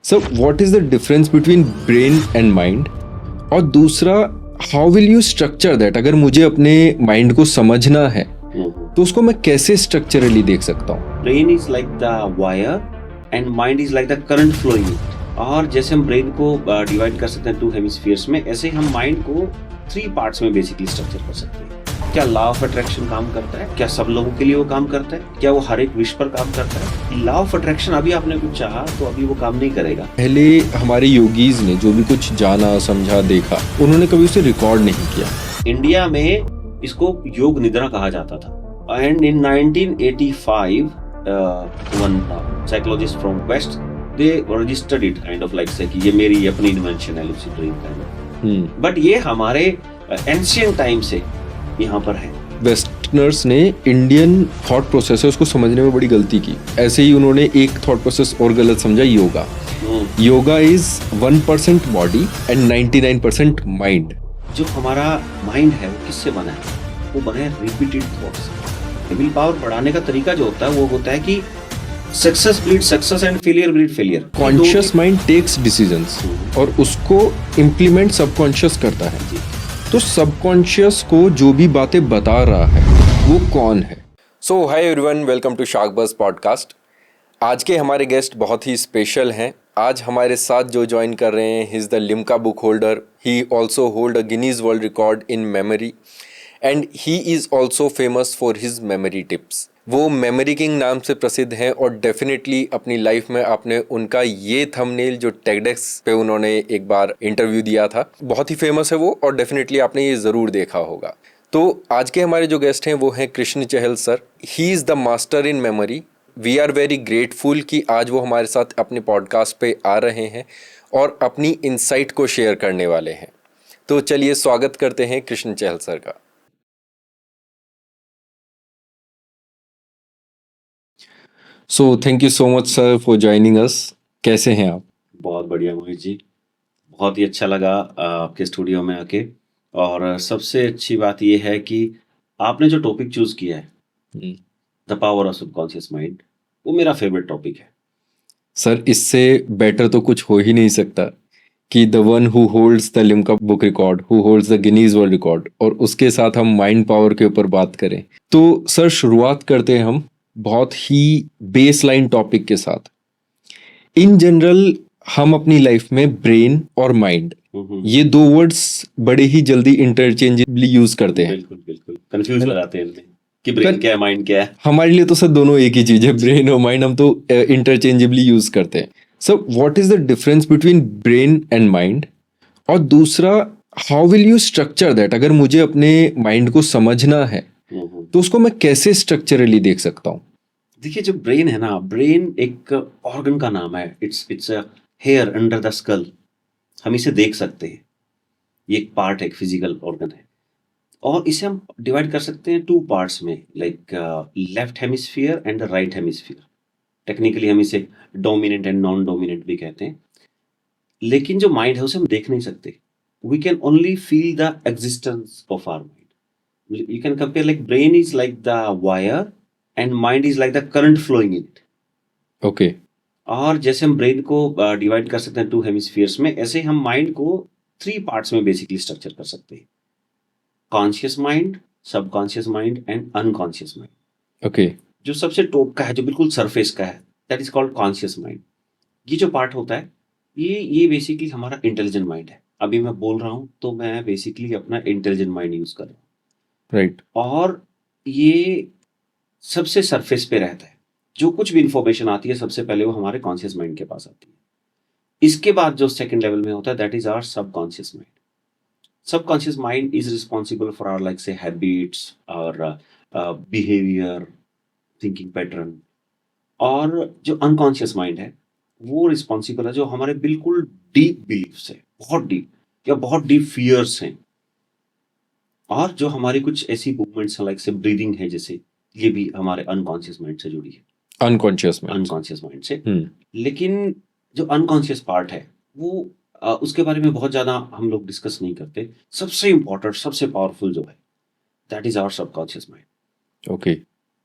So what is the difference between brain and mind, और दूसरा how will you structure that. अगर मुझे अपने माइंड को समझना है तो उसको मैं कैसे स्ट्रक्चरली देख सकता हूँ। Brain is like the wire and mind is like the current flowing. और जैसे हम ब्रेन को डिवाइड कर सकते हैं 2 हेमिस्फीयर्स में, ऐसे हम माइंड को 3 पार्ट्स में बेसिकली स्ट्रक्चर कर सकते हैं। क्या लॉ ऑफ अट्रैक्शन काम करता है? क्या सब लोगों के लिए वो काम करता है? क्या वो हर एक विश पर काम करता है? लॉ ऑफ अट्रैक्शन अभी आपने कुछ चाहा तो अभी वो काम नहीं करेगा। पहले हमारे योगीज ने जो भी कुछ जाना समझा देखा, उन्होंने कभी उसे रिकॉर्ड नहीं किया। इंडिया में इसको योग निद्रा कहा जाता था। And in 1985 one psychologist from West, they registered it kind of like say कि ये मेरी अपनी इन्वेंशन है lucid dream kind of। But ये हमारे एंशियंट टाइम से यहाँ पर है। वेस्टर्नर्स ने इंडियन थॉट प्रोसेस है उसको समझने में बड़ी गलती की। ऐसे ही उन्होंने एक थॉट प्रोसेस और गलत समझा, yoga. Yoga is 1% body and 99% mind. जो हमारा माइंड है वो किससे बना है? वो बना है रिपीटेड थॉट्स। विल पावर बढ़ाने का तरीका जो होता है वो होता है कि success breed success and failure breed failure. Conscious mind takes decisions और उसको इम्प्लीमेंट सबकॉन्शियस करता है। तो सबकॉन्शियस को जो भी बातें बता रहा है वो कौन है? So hi everyone, welcome to Shark Buzz podcast. आज के हमारे गेस्ट बहुत ही स्पेशल हैं। आज हमारे साथ जो ज्वाइन कर रहे हैं, ही is the Limca book holder, he also hold a Guinness world record in memory and he is also famous for his memory tips. वो मेमोरी किंग नाम से प्रसिद्ध हैं और डेफिनेटली अपनी लाइफ में आपने उनका ये थंबनेल जो टेडएक्स पे उन्होंने एक बार इंटरव्यू दिया था, बहुत ही फेमस है वो, और डेफिनेटली आपने ये ज़रूर देखा होगा। तो आज के हमारे जो गेस्ट हैं वो हैं Krishna Chahal sir. He is the master in memory. We are very grateful कि आज वो हमारे साथ अपने पॉडकास्ट पे आ रहे हैं और अपनी इंसाइट को शेयर करने वाले हैं। तो चलिए स्वागत करते हैं कृष्ण चहल सर का। So thank you so much sir for joining अस। कैसे हैं आप? बहुत बढ़िया मोहित जी, बहुत ही अच्छा लगा आपके स्टूडियो में आके। और सबसे अच्छी बात यह है कि आपने जो टॉपिक चूज किया है, the power of subconscious mind, वो मेरा फेवरेट टॉपिक है। सर इससे बेटर तो कुछ हो ही नहीं सकता कि the one who holds the Limca book record, who holds the Guinness world record, और उसके साथ हम माइंड पावर के ऊपर बात करें। तो सर शुरुआत करते हैं हम बहुत ही बेस लाइन टॉपिक के साथ। इन जनरल हम अपनी लाइफ में ब्रेन और माइंड, ये 2 वर्ड्स बड़े ही जल्दी इंटरचेंजेबली यूज करते हैं। बिल्कुल बिल्कुल कंफ्यूज हो जाते हैं इनमें कि ब्रेन क्या है माइंड क्या है। हमारे लिए तो सर दोनों एक ही चीज है, ब्रेन और माइंड हम तो इंटरचेंजेबली यूज करते हैं। So what is the difference between brain and mind, और दूसरा how will you structure that. अगर मुझे अपने माइंड को समझना है तो उसको मैं कैसे स्ट्रक्चरली देख सकता हूँ? देखिए, जो ब्रेन है ना, ब्रेन एक ऑर्गन का नाम है। It's a hair under the skull. हम इसे देख सकते हैं, ये एक पार्ट है, एक फिजिकल ऑर्गन है। और इसे हम डिवाइड कर सकते हैं 2 पार्ट्स में, like left hemisphere and the right hemisphere. Technically हम इसे डोमिनेंट एंड नॉन डोमिनेंट भी कहते हैं। लेकिन जो माइंड है उसे हम देख नहीं सकते। We can only feel the existence of our mind. You can compare like brain is like the wire and mind is like the current flowing in it. Okay. और जैसे हम ब्रेन को डिवाइड कर सकते हैं 2 हेमिस्फीयर्स में, ऐसे हम माइंड को 3 पार्ट्स में बेसिकली स्ट्रक्चर कर सकते हैं। Conscious mind, subconscious mind and unconscious mind. Okay. जो सबसे टॉप का है, जो बिल्कुल सरफेस का है, that is called conscious mind. ये जो पार्ट होता है, ये बेसिकली हमारा इंटेलिजेंट माइंड है। अभी मैं बोल रहा हूँ तो मैं बेसिकली अपना इंटेलिजेंट माइंड यूज कर रहा हूँ। राइट। और ये सबसे सरफेस पे रहता है। जो कुछ भी इंफॉर्मेशन आती है सबसे पहले वो हमारे कॉन्शियस माइंड के पास आती है। इसके बाद जो सेकंड लेवल में होता है, that is our subconscious mind. Subconscious mind is responsible for our like say habits और बिहेवियर, थिंकिंग पैटर्न। और जो अनकॉन्शियस माइंड है वो रिस्पॉन्सिबल है जो हमारे बिल्कुल डीप बिलीफ्स है, बहुत डीप या बहुत डीप फियर्स हैं। और जो हमारी कुछ ऐसी मूवमेंट्स हैं लाइक से ब्रीदिंग है, जैसे ये भी हमारे अनकॉन्शियस माइंड से जुड़ी है, अनकॉन्शियस माइंड। अनकॉन्शियस माइंड से। लेकिन जो अनकॉन्शियस पार्ट है वो उसके बारे में बहुत ज्यादा हम लोग डिस्कस नहीं करते। सबसे इंपॉर्टेंट, सबसे पावरफुल जो है, that is our subconscious mind. Okay.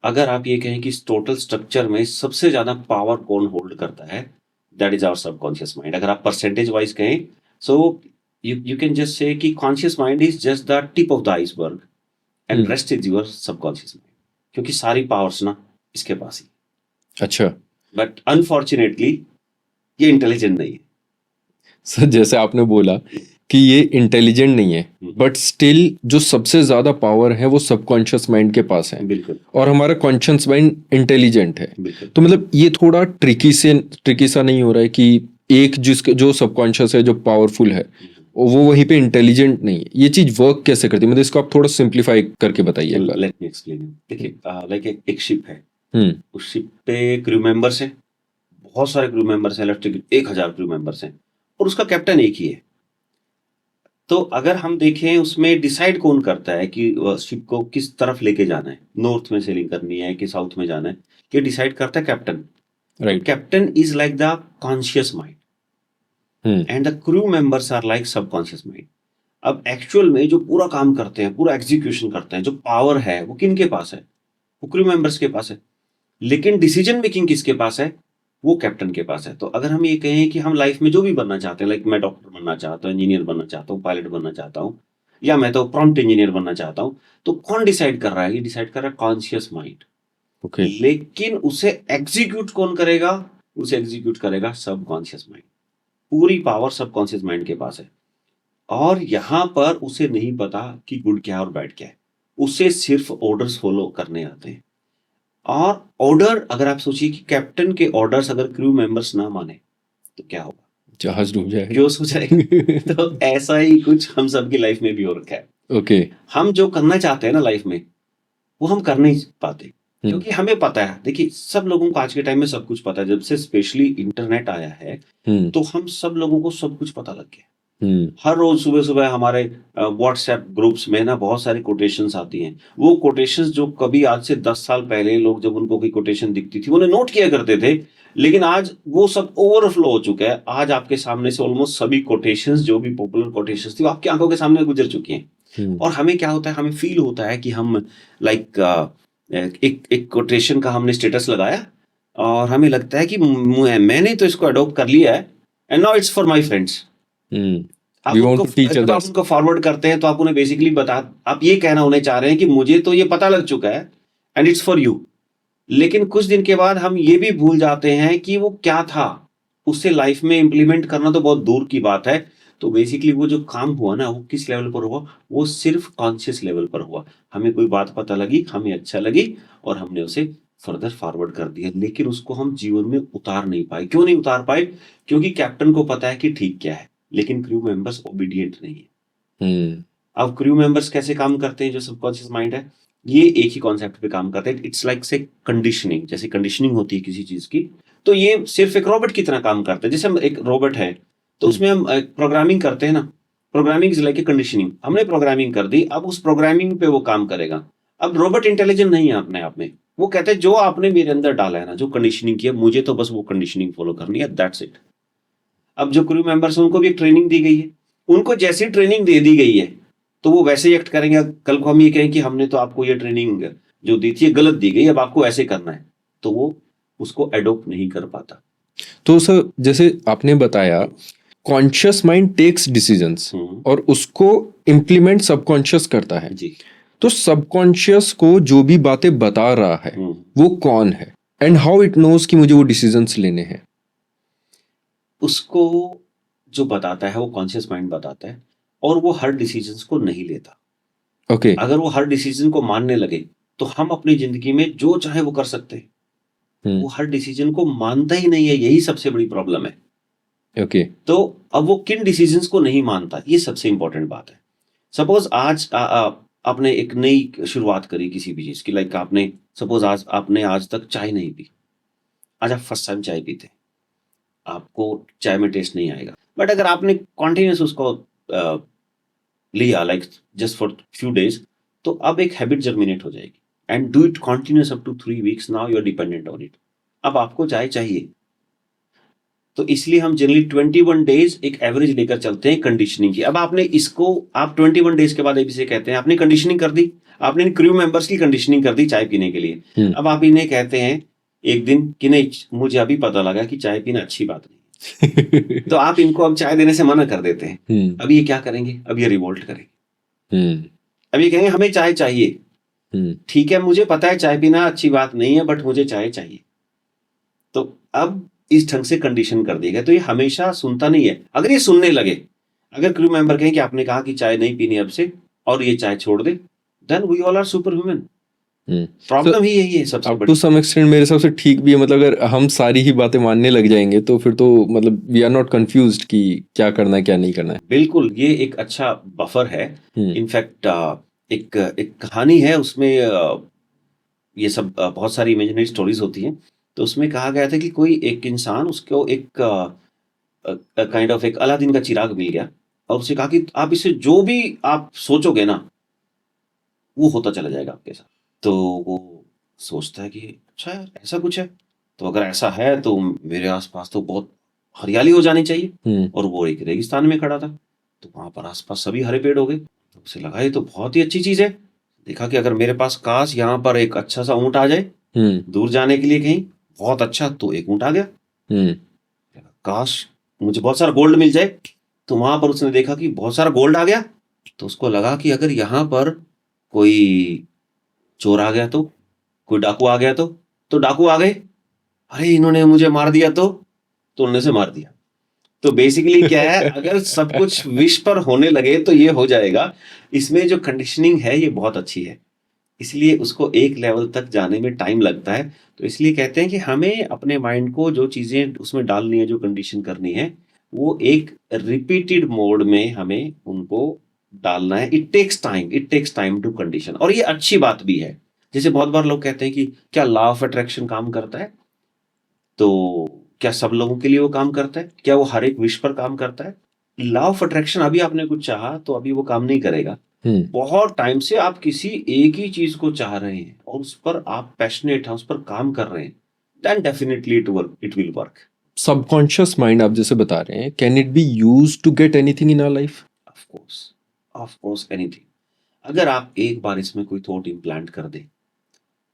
अगर आप ये कहें कि इस टोटल स्ट्रक्चर में सबसे ज्यादा पावर कौन होल्ड करता है, that is our subconscious mind. अगर आप परसेंटेज वाइज कहें, so you can just say कि conscious mind is just the tip of the iceberg and rest is your subconscious mind, क्योंकि सारी पावर्स ना इसके पास ही। अच्छा बट अनफॉर्चुनेटली ये इंटेलिजेंट नहीं है। सर, जैसे आपने बोला कि ये इंटेलिजेंट नहीं है, बट स्टिल जो सबसे ज्यादा पावर है वो सबकॉन्शियस माइंड के पास है, बिल्कुल और हमारा कॉन्शियस माइंड इंटेलिजेंट है। बिल्कुल। तो मतलब ये थोड़ा ट्रिकी सा नहीं हो रहा है कि एक जिसके जो सबकॉन्शियस है, जो पावरफुल है, वो वहीं पे इंटेलिजेंट नहीं है? ये चीज वर्क कैसे करती है? मतलब इसको आप थोड़ा सिंप्लीफाई करके बताइए एक बार। Let me explain. देखिए, लाइक एक शिप है, हम्म उस शिप पे क्रू मेंबर्स हैं, बहुत सारे क्रू मेंबर्स हैं, लेट्स टेक 1000 क्रू मेंबर्स हैं, और उसका कैप्टन एक ही है। तो अगर हम देखें, उसमें डिसाइड कौन करता है कि शिप को किस तरफ लेके जाना है, नॉर्थ में सेलिंग करनी है कि साउथ में जाना है, ये डिसाइड करता है captain. Right. Captain is like the conscious mind and the crew members are like subconscious mind. अब एक्चुअल में जो पूरा काम करते हैं, पूरा एग्जीक्यूशन करते हैं, जो पावर है वो किन के पास है? वो क्रू मेंबर्स के पास है। लेकिन डिसीजन मेकिंग किसके पास है? वो कैप्टन के पास है। तो अगर हम ये कहें कि हम लाइफ में जो भी बनना चाहते हैं, लाइक मैं डॉक्टर बनना चाहता हूँ, इंजीनियर बनना चाहता हूँ, पायलट बनना चाहता हूँ, या मैं तो प्रॉम्प्ट इंजीनियर बनना चाहता हूँ, तो कौन डिसाइड कर रहा है? ये डिसाइड कर रहा है कॉन्शियस माइंड। ओके। लेकिन उसे एग्जीक्यूट कौन करेगा? उसे एग्जीक्यूट करेगा सबकॉन्शियस माइंड। पूरी पावर सबकॉन्शियस माइंड के पास है, और यहां पर उसे नहीं पता कि गुड क्या है और बैड क्या है। उसे सिर्फ ऑर्डर्स फॉलो करने आते हैं। और ऑर्डर, अगर आप सोचिए कि कैप्टन के ऑर्डर्स अगर क्रू मेंबर्स ना माने तो क्या होगा? जहाज डूब जाएगा। बेहोश हो जाएगा। तो ऐसा ही कुछ हम सबकी लाइफ में भी हो रखा है। ओके। हम जो करना चाहते हैं ना लाइफ में, वो हम कर नहीं पाते, क्योंकि हमें पता है। देखिए, सब लोगों को आज के टाइम में सब कुछ पता है। जब से स्पेशली इंटरनेट आया है, तो हम सब लोगों को सब कुछ पता लग गया। हर रोज सुबह सुबह हमारे व्हाट्सएप ग्रुप्स में ना बहुत सारी कोटेशंस आती हैं। वो कोटेशंस जो कभी आज से 10 साल पहले लोग जब उनको कोई कोटेशन दिखती थी, उन्हें नोट किया करते थे, लेकिन आज वो सब ओवरफ्लो हो चुका है। आज आपके सामने से ऑलमोस्ट सभी कोटेशंस, जो भी पॉपुलर कोटेशंस थी, वो आपकी आंखों के सामने गुजर चुकी हैं। और हमें क्या होता है? हमें फील होता है कि हम लाइक एक कोटेशन का हमने स्टेटस लगाया, और हमें लगता है कि मैंने तो इसको अडॉप्ट कर लिया है, and now it's for my friends. आप उनको फॉरवर्ड करते हैं, तो आप उन्हें बेसिकली आप ये कहना उन्हें चाह रहे हैं कि मुझे तो ये पता लग चुका है एंड इट्स फॉर यू। लेकिन कुछ दिन के बाद हम ये भी भूल जाते हैं कि वो क्या था, उससे लाइफ में इंप्लीमेंट करना तो बहुत दूर की बात है। तो बेसिकली वो जो काम हुआ ना, वो किस लेवल पर हुआ? वो सिर्फ कॉन्शियस लेवल पर हुआ। हमें कोई बात पता लगी, हमें अच्छा लगी, और हमने उसे फर्दर फॉरवर्ड कर दिया, लेकिन उसको हम जीवन में उतार नहीं पाए। क्यों नहीं उतार पाए? क्योंकि कैप्टन को पता है कि ठीक क्या है, लेकिन क्रू मेंबर्स ओबीडिएंट नहीं है। अब क्रू मेंबर्स कैसे काम करते हैं? जो सबकॉन्शियस माइंड है, ये एक ही कॉन्सेप्ट पे काम करते हैं। इट्स लाइक से कंडीशनिंग, जैसे कंडीशनिंग होती है किसी चीज की, तो ये सिर्फ एक रोबोट की तरह काम करते हैं। जैसे हम एक रोबोट है, तो उसमें हम प्रोग्रामिंग करते हैं ना। Programming is like a conditioning. हमने प्रोग्रामिंग कर दी, अब उस प्रोग्रामिंग पे वो काम करेगा। अब रोबोट इंटेलिजेंट नहीं है अपने आप में। वो कहते हैं जो आपने मेरे अंदर डाला है ना, जो कंडीशनिंग की है, मुझे तो बस वो कंडीशनिंग फॉलो करनी है, दैट्स इट। अब जो क्रू मेंबर्स हैं, उनको भी एक ट्रेनिंग दी गई है। उनको जैसी ट्रेनिंग दे दी गई है, तो वो वैसे ही एक्ट करेंगे। कल को हम ये कहें कि हमने तो आपको ये ट्रेनिंग जो दी थी गलत दी गई, अब आपको ऐसे करना है, तो वो उसको एडॉप्ट नहीं कर पाता। तो सर, जैसे आपने बताया कॉन्शियस माइंड टेक्स डिसीजंस और उसको इम्प्लीमेंट सबकॉन्शियस करता है जी। तो सबकॉन्शियस को जो भी बातें बता रहा है वो कौन है, एंड हाउ इट नोज कि मुझे वो डिसीजंस लेने हैं? उसको जो बताता है वो कॉन्शियस माइंड बताता है, और वो हर डिसीजंस को नहीं लेता। ओके। अगर वो हर डिसीजन को मानने लगे, तो हम अपनी जिंदगी में जो चाहे वो कर सकते हैं। वो हर डिसीजन को मानता ही नहीं है, यही सबसे बड़ी प्रॉब्लम है। ओके। तो अब वो किन डिसीजंस को नहीं मानता, ये सबसे इंपॉर्टेंट बात है। सपोज आज आपने एक नई शुरुआत करी किसी भी चीज की, लाइक आपने सपोज आपने आज तक चाय नहीं पी। आज आप फर्स्ट टाइम चाय पीते, आपको चाय में टेस्ट नहीं आएगा। बट अगर आपने कॉन्टिन्यूस उसको लिया, like just for few days, तो अब एक हैबिट जर्मिनेट हो जाएगी, and do it continuous up to 3 weeks. Now you are dependent on it. अब आपको चाय चाहिए। तो इसलिए हम जनरली 21 डेज एक एवरेज लेकर चलते हैं कंडीशनिंग की। अब आपने इसको, आप 21 डेज के बाद इसे कहते हैं आपने कंडीशनिंग कर दी। आपने क्रू मेंबर्स की कंडीशनिंग कर दी चाय पीने के लिए। अब आप इन्हें कहते हैं एक दिन कि नहीं, मुझे अभी पता लगा कि चाय पीना अच्छी बात नहीं, तो आप इनको अब चाय देने से मना कर देते हैं। हम्म अब ये क्या करेंगे? अब ये रिवोल्ट करेंगे। हम्म अब ये कहेंगे हमें चाय चाहिए। हम्म ठीक है, मुझे पता है चाय पीना अच्छी बात नहीं है, बट मुझे चाय चाहिए। तो अब इस ढंग से कंडीशन कर दिया गया, तो ये हमेशा सुनता नहीं है। अगर ये सुनने लगे, अगर क्रू मेंबर कहें कि आपने कहा कि चाय नहीं पीनी अब से और ये चाय छोड़ दे, then we all are super human. So problem ही यही है सबसे अब टू बड़ी। सम एक्सटेंट मेरे हिसाब से ठीक भी है, मतलब अगर हम सारी ही बातें मानने लग जाएंगे तो फिर तो मतलब वी आर नॉट कंफ्यूज्ड कि क्या करना है क्या नहीं करना है। बिल्कुल, ये एक अच्छा बफर है। हम्म इनफैक्ट एक एक कहानी है उसमें, ये सब बहुत सारी इमेजिनरी स्टोरीज होती हैं। तो उसमें कहा गया था कि कोई एक इंसान, उसको एक काइंड ऑफ एक अलादीन का चिराग मिल गया और उसे कहा कि आप इसे जो भी आप सोचोगे ना, वो होता चला जाएगा आपके साथ। तो वो सोचता है कि अच्छा यार, ऐसा कुछ है, तो अगर ऐसा है तो मेरे आसपास तो बहुत हरियाली हो जानी चाहिए। हम्म और वो एक रेगिस्तान में खड़ा था, तो वहां पर आसपास सभी हरे पेड़ हो गए। तो उसे लगा ये तो बहुत ही अच्छी चीज है। देखा कि अगर मेरे पास काश यहाँ पर एक अच्छा सा ऊंट आ जाए हम्म दूर जाने के लिए कहीं, बहुत अच्छा। तो एक ऊंट आ गया। हम्म काश मुझे बहुत सारा गोल्ड मिल जाए। तो वहां पर उसने देखा कि बहुत सारा गोल्ड आ गया। तो उसको लगा कि अगर यहाँ पर कोई चोर आ गया, तो कोई डाकू आ गया, तो डाकू आ गए। अरे इन्होंने मुझे मार दिया, तो उन्होंने से मार दिया। तो बेसिकली क्या है, अगर सब कुछ विश पर होने लगे तो ये हो जाएगा। इसमें जो कंडीशनिंग है ये बहुत अच्छी है, इसलिए उसको एक लेवल तक जाने में टाइम लगता है। तो इसलिए कहते हैं कि हमें अपने माइंड को जो चीजें उसमें डालनी है, जो कंडीशन करनी है, वो एक रिपीटेड मोड में हमें उनको डालना है। It takes time to condition, और ये अच्छी बात भी है। जैसे बहुत बार लोग कहते हैं कि क्या लॉ ऑफ अट्रैक्शन काम करता है? तो क्या सब लोगों के लिए वो काम करता है? क्या वो हर एक विश पर काम करता है? लॉ ऑफ अट्रैक्शन, अभी आपने कुछ चाहा तो अभी वो काम नहीं करेगा। हम्म बहुत टाइम से आप किसी एक ही चीज को चाह रहे हैं और उस पर आप पैशनेट हैं, उस पर काम कर रहे हैं, then definitely it will work. Subconscious mind आप जैसे बता रहे हैं, can it be use to get anything in our life? Of course anything. अगर आप एक बार इसमें कोई थॉट इम्प्लांट कर दें,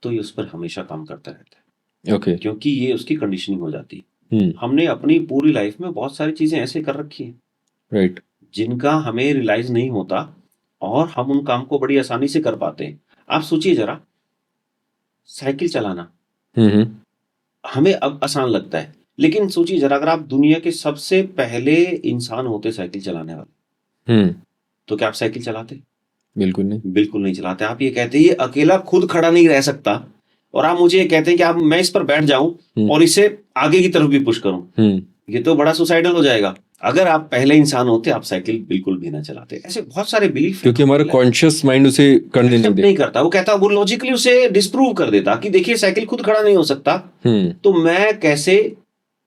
तो ये उस पर हमेशा काम करता रहता है, ओके। क्योंकि ये उसकी कंडीशनिंग हो जाती है। हम्म हमने अपनी पूरी लाइफ में बहुत सारी चीजें ऐसे कर रखी हैं राइट। जिनका हमें रियलाइज नहीं होता, और हम उन काम को बड़ी आसानी से कर पाते हैं। आप सोचिए जरा, साइकिल चलाना हम्म हमें अब आसान लगता है, लेकिन सोचिए जरा, अगर आप दुनिया के सबसे पहले इंसान होते साइकिल चलाने वाले, हम्म तो क्या आप साइकिल चलाते? बिल्कुल नहीं। बिल्कुल नहीं चलाते। आप ये कहते हैं ये अकेला खुद खड़ा नहीं रह सकता, और आप मुझे ये कहते हैं कि आप मैं इस पर बैठ जाऊं और इसे आगे की तरफ भी पुश करूं, हम्म ये तो बड़ा सुसाइडल हो जाएगा। अगर आप पहले इंसान होते, आप साइकिल बिल्कुल भी ना चलाते। ऐसे बहुत सारे बिलीफ हैं क्योंकि हमारा हमारी life कॉन्शियस माइंड उसे करने में। नहीं Accept दे। नहीं करता, वो कहता, वो लॉजिकली उसे डिस्प्रूव कर देता कि देखिए साइकिल खुद खड़ा नहीं हो सकता, हम्म तो मैं कैसे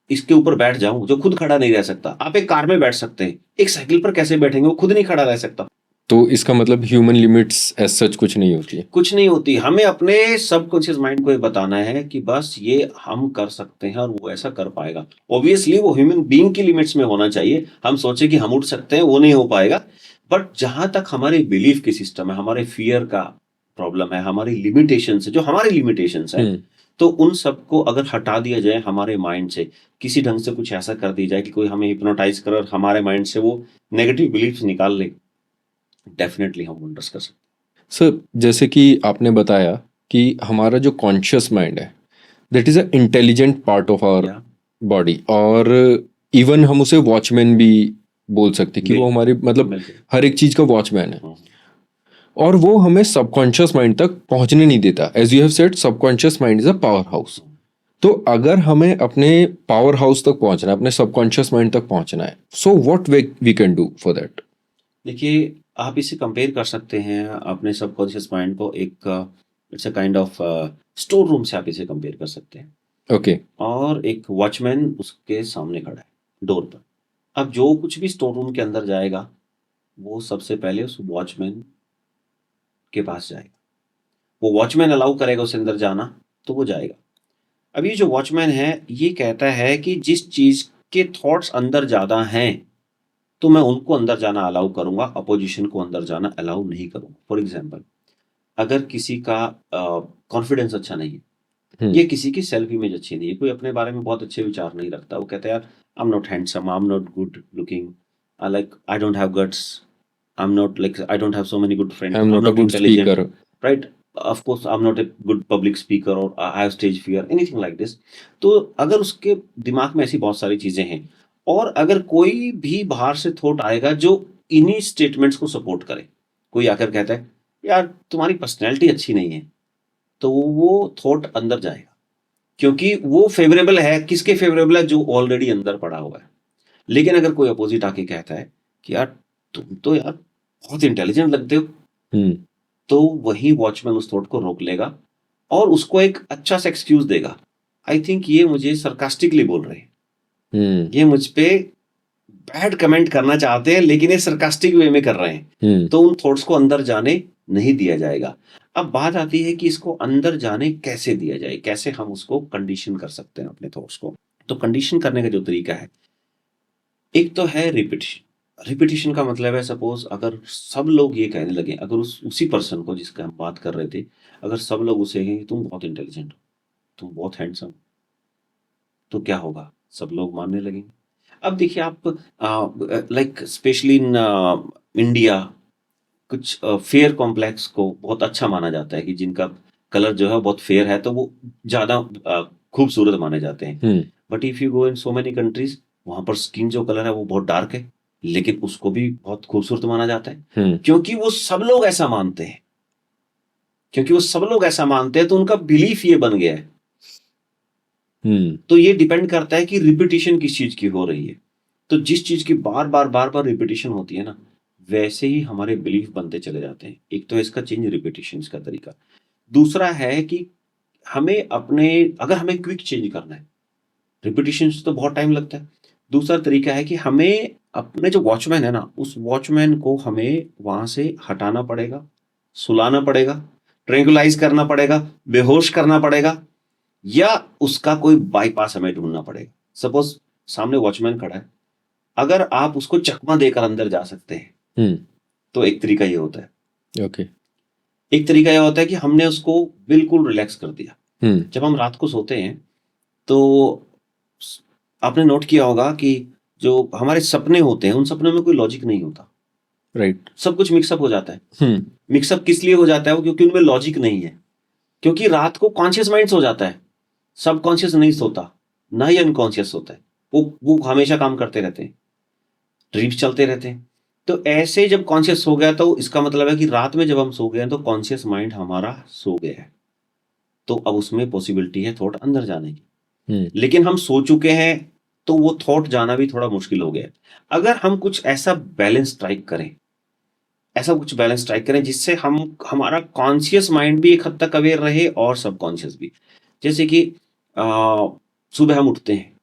इसके ऊपर बैठ जाऊं जो खुद खड़ा नहीं रह सकता। आप एक कार में बैठ सकते हैं, एक साइकिल पर कैसे बैठेंगे? वो खुद नहीं खड़ा रह सकता। तो इसका मतलब ह्यूमन लिमिट्स एज सच कुछ नहीं होती है। कुछ नहीं होती। हमें अपने सबकॉन्शियस माइंड को ये बताना है कि बस ये हम कर सकते हैं और वो ऐसा कर पाएगा। ऑब्वियसली वो ह्यूमन बीइंग की लिमिट्स में होना चाहिए। हम सोचे कि हम उड़ सकते हैं, वो नहीं हो पाएगा। बट जहां तक हमारे बिलीफ की सिस्टम है, हमारे फियर का प्रॉब्लम है, हमारी लिमिटेशन है, जो हमारी लिमिटेशन है, तो उन सबको अगर हटा दिया जाए हमारे माइंड से, किसी ढंग से कुछ ऐसा कर दिया जाए कि कोई हमें हिप्नोटाइज कर और हमारे माइंड से वो नेगेटिव बिलीफ्स निकाल ले, डेफिनेटली हम वंडर्स कर सकते सर जैसे कि आपने बताया कि हमारा जो कॉन्शियस माइंड है that is a intelligent part of हैं। आवर या बॉडी, और इवन हम उसे वॉचमैन भी बोल सकते हैं कि वो हमारी मतलब बिल्कुल। हर एक चीज का वॉचमैन है। हम्म, और वो हमें सबकॉन्शियस माइंड तक पहुंचने नहीं देता। As you have said, subconscious mind is a power house. तो अगर हमें अपने पावर हाउस तक पहुंचना है, अपने सबकॉन्शियस माइंड तक पहुंचना है, so what we can do for that? देखिए, आप इसे कंपेयर कर सकते हैं अपने सबकॉन्शियस माइंड को एक it's a kind of store room से आप इसे कंपेयर कर सकते हैं। ओके। और एक वॉचमैन उसके सामने खड़ा है डोर पर। अब जो कुछ भी स्टोर रूम के अंदर जाएगा, वो सबसे पहले उस वॉचमैन के पास जाएगा। वो वॉचमैन अलाउ करेगा उसे अंदर जाना, तो वो जाएगा। अब ये जो वॉचमैन है, ये कहता है कि जिस चीज के थॉट्स अंदर ज्यादा हैं, तो मैं उनको अंदर जाना अलाउ करूंगा, अपोजिशन को अंदर जाना अलाउ नहीं करूंगा। फॉर एग्जाम्पल, अगर किसी का कॉन्फिडेंस अच्छा नहीं है, हम्म ये किसी की सेल्फ इमेज अच्छी नहीं है, कोई अपने बारे में बहुत अच्छे विचार नहीं रखता, वो कहता है यार I'm not handsome, I'm not good looking, I don't have guts, I don't have so many good friends, I'm not a good intelligent, speaker. right? Of course I'm not a good public speaker, or I have stage fear, anything like this. तो अगर उसके दिमाग में ऐसी बहुत सारी चीजें हैं, और अगर कोई भी बाहर से थॉट आएगा जो इन्हीं स्टेटमेंट्स को सपोर्ट करे, कोई आकर कहता है यार तुम्हारी पर्सनैलिटी अच्छी नहीं है, तो वो थॉट अंदर जाएगा, क्योंकि वो फेवरेबल है, किसके फेवरेबल है, जो ऑलरेडी अंदर पड़ा हुआ है। लेकिन अगर कोई अपोजिट आके कहता है कि यार तुम तो यार बहुत इंटेलिजेंट लगते हो, हम्म तो वही वॉचमैन उस थॉट को रोक लेगा और उसको एक अच्छा सा एक्सक्यूज देगा। आई थिंक ये मुझे सरकास्टिकली बोल रहे हैं, ये मुझ पे बैड कमेंट करना चाहते हैं, लेकिन ये सरकास्टिक वे में कर रहे हैं, तो उन थॉट्स को अंदर जाने नहीं दिया जाएगा। अब बात आती है कि इसको अंदर जाने कैसे दिया जाए, कैसे हम उसको कंडीशन कर सकते हैं अपने थॉट्स को। तो कंडीशन करने का जो तरीका है, एक तो है रिपीटिशन। रिपीटिशन का मतलब है, सपोज अगर सब लोग ये कहने लगे, अगर उसी पर्सन को जिसका हम बात कर रहे थे, अगर सब लोग उसे कहें तुम बहुत इंटेलिजेंट हो, तुम बहुत हैंडसम, तो क्या होगा, सब लोग मानने लगेंगे। अब देखिए आप लाइक स्पेशली इन इंडिया, कुछ फेयर कॉम्प्लेक्स को बहुत अच्छा माना जाता है कि जिनका कलर जो है बहुत फेयर है, तो वो ज्यादा खूबसूरत माने जाते हैं। But if you go in so many countries, वहां पर स्किन जो कलर है वो बहुत डार्क है, लेकिन उसको भी बहुत खूबसूरत माना जाता है, क्योंकि वो सब लोग ऐसा मानते हैं, क्योंकि वो सब लोग ऐसा मानते हैं, तो उनका बिलीफ ये बन गया है। तो ये डिपेंड करता है कि रिपीटिशन किस चीज की हो रही है। तो जिस चीज की बार बार रिपीटिशन होती है ना, वैसे ही हमारे बिलीफ बनते चले जाते हैं। एक तो इसका चेंज रिपीटिशन का तरीका। दूसरा है कि अगर हमें क्विक चेंज करना है, रिपीटिशन तो बहुत टाइम लगता है। दूसरा तरीका है कि हमें अपने जो वॉचमैन है ना, उस वॉचमैन को हमें वहां से हटाना पड़ेगा, सुलाना पड़ेगा, ट्रैंकुलाइज करना पड़ेगा, बेहोश करना पड़ेगा, या उसका कोई बाईपास हमें ढूंढना पड़ेगा। सपोज सामने वॉचमैन खड़ा है, अगर आप उसको चकमा देकर अंदर जा सकते हैं, तो एक तरीका ये होता है। ओके। एक तरीका यह होता है कि हमने उसको बिल्कुल रिलैक्स कर दिया। जब हम रात को सोते हैं, तो आपने नोट किया होगा कि जो हमारे सपने होते हैं, उन सपनों में कोई लॉजिक नहीं होता, राइट। सब कुछ मिक्सअप हो जाता है। मिक्सअप किस लिए हो जाता है? वो क्योंकि उनमें लॉजिक नहीं है। क्योंकि रात को कॉन्शियस माइंड सो जाता है, सबकॉन्शियस नहीं सोता, ना ही अनकॉन्शियस होता है। वो हमेशा काम करते रहते हैं, ड्रीम्स चलते रहते हैं। तो ऐसे जब कॉन्शियस सो गया, तो इसका मतलब है कि रात में जब हम सो गए हैं, तो कॉन्शियस माइंड हमारा सो गया है, तो अब उसमें पॉसिबिलिटी है थॉट अंदर जाने की। लेकिन हम सो चुके हैं, तो वो थॉट जाना भी थोड़ा मुश्किल हो गया है। अगर हम कुछ ऐसा बैलेंस स्ट्राइक करें, जिससे हमारा कॉन्शियस माइंड भी एक हद तक अवेयर रहे और सबकॉन्शियस भी। जैसे कि सुबह हम उठते हैं,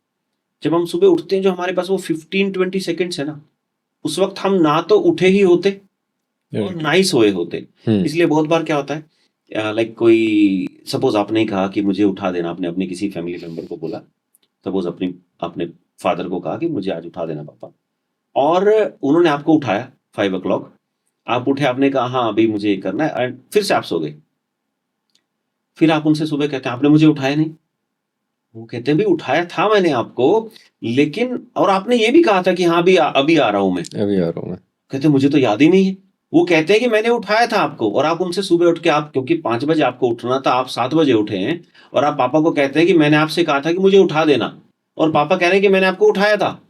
जब हम सुबह उठते हैं, जो हमारे पास वो 15-20 सेकेंड्स है ना, उस वक्त हम ना तो उठे ही होते और ना ही सोए होते। इसलिए बहुत बार क्या होता है, लाइक कोई सपोज आपने कहा कि मुझे उठा देना, आपने अपने किसी फैमिली मेंबर को बोला, सपोज अपने फादर को कहा कि मुझे आज उठा देना पापा, और उन्होंने आपको उठाया 5 o'clock, आप उठे, आपने कहा हाँ अभी मुझे ये करना है, एंड फिर से आप सो गए। फिर आप उनसे सुबह कहते हैं आपने मुझे उठाया नहीं। वो कहते हैं भी उठाया था मैंने आपको, लेकिन और आपने ये भी कहा था कि हाँ अभी आ रहा हूं मैं, अभी आ रहा हूं मैं। कहते मुझे तो याद ही नहीं है। वो कहते हैं कि मैंने उठाया था आपको, और आप उनसे सुबह उठ के, आप क्योंकि 5 बजे आपको उठना था, आप 7 बजे उठे हैं, और आप पापा को कहते हैं कि मैंने आपसे कहा था कि मुझे उठा देना, और पापा कह रहे हैं कि मैंने आपको उठाया था,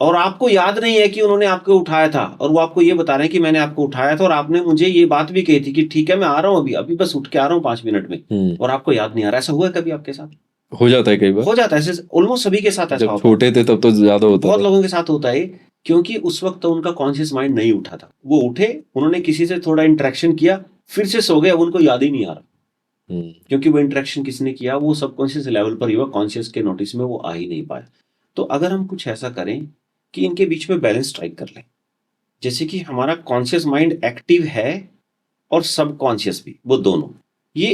और आपको याद नहीं है कि उन्होंने आपको उठाया था, और वो आपको ये बता रहे हैं कि मैंने आपको उठाया था, और आपने मुझे ये बात भी कही थी कि ठीक है मैं आ रहा हूँ, अभी बस उठ के आ रहा हूँ 5 मिनट में, और आपको याद नहीं आ रहा। ऐसा हुआ है कभी आपके साथ? हो जाता है कई बार। हो जाता है, ऐसे ऑलमोस्ट सभी के साथ ऐसा जब होता है। छोटे थे तब तो ज्यादा होता बहुत था। लोगों के साथ होता है, क्योंकि उस वक्त तो उनका कॉन्शियस माइंड नहीं उठा था। वो उठे, उन्होंने किसी से थोड़ा इंटरेक्शन किया, फिर से सो गए, अब उनको याद ही नहीं आ रहा, क्योंकि वो इंटरेक्शन किसने किया, वो सबकॉन्शियस लेवल पर ही हुआ, कॉन्शियस के नोटिस में वो आ ही नहीं पाया। तो अगर हम कुछ ऐसा करें कि इनके बीच में बैलेंस स्ट्राइक कर लें, जैसे कि हमारा कॉन्शियस माइंड एक्टिव है और सबकॉन्शियस भी, वो दोनों, ये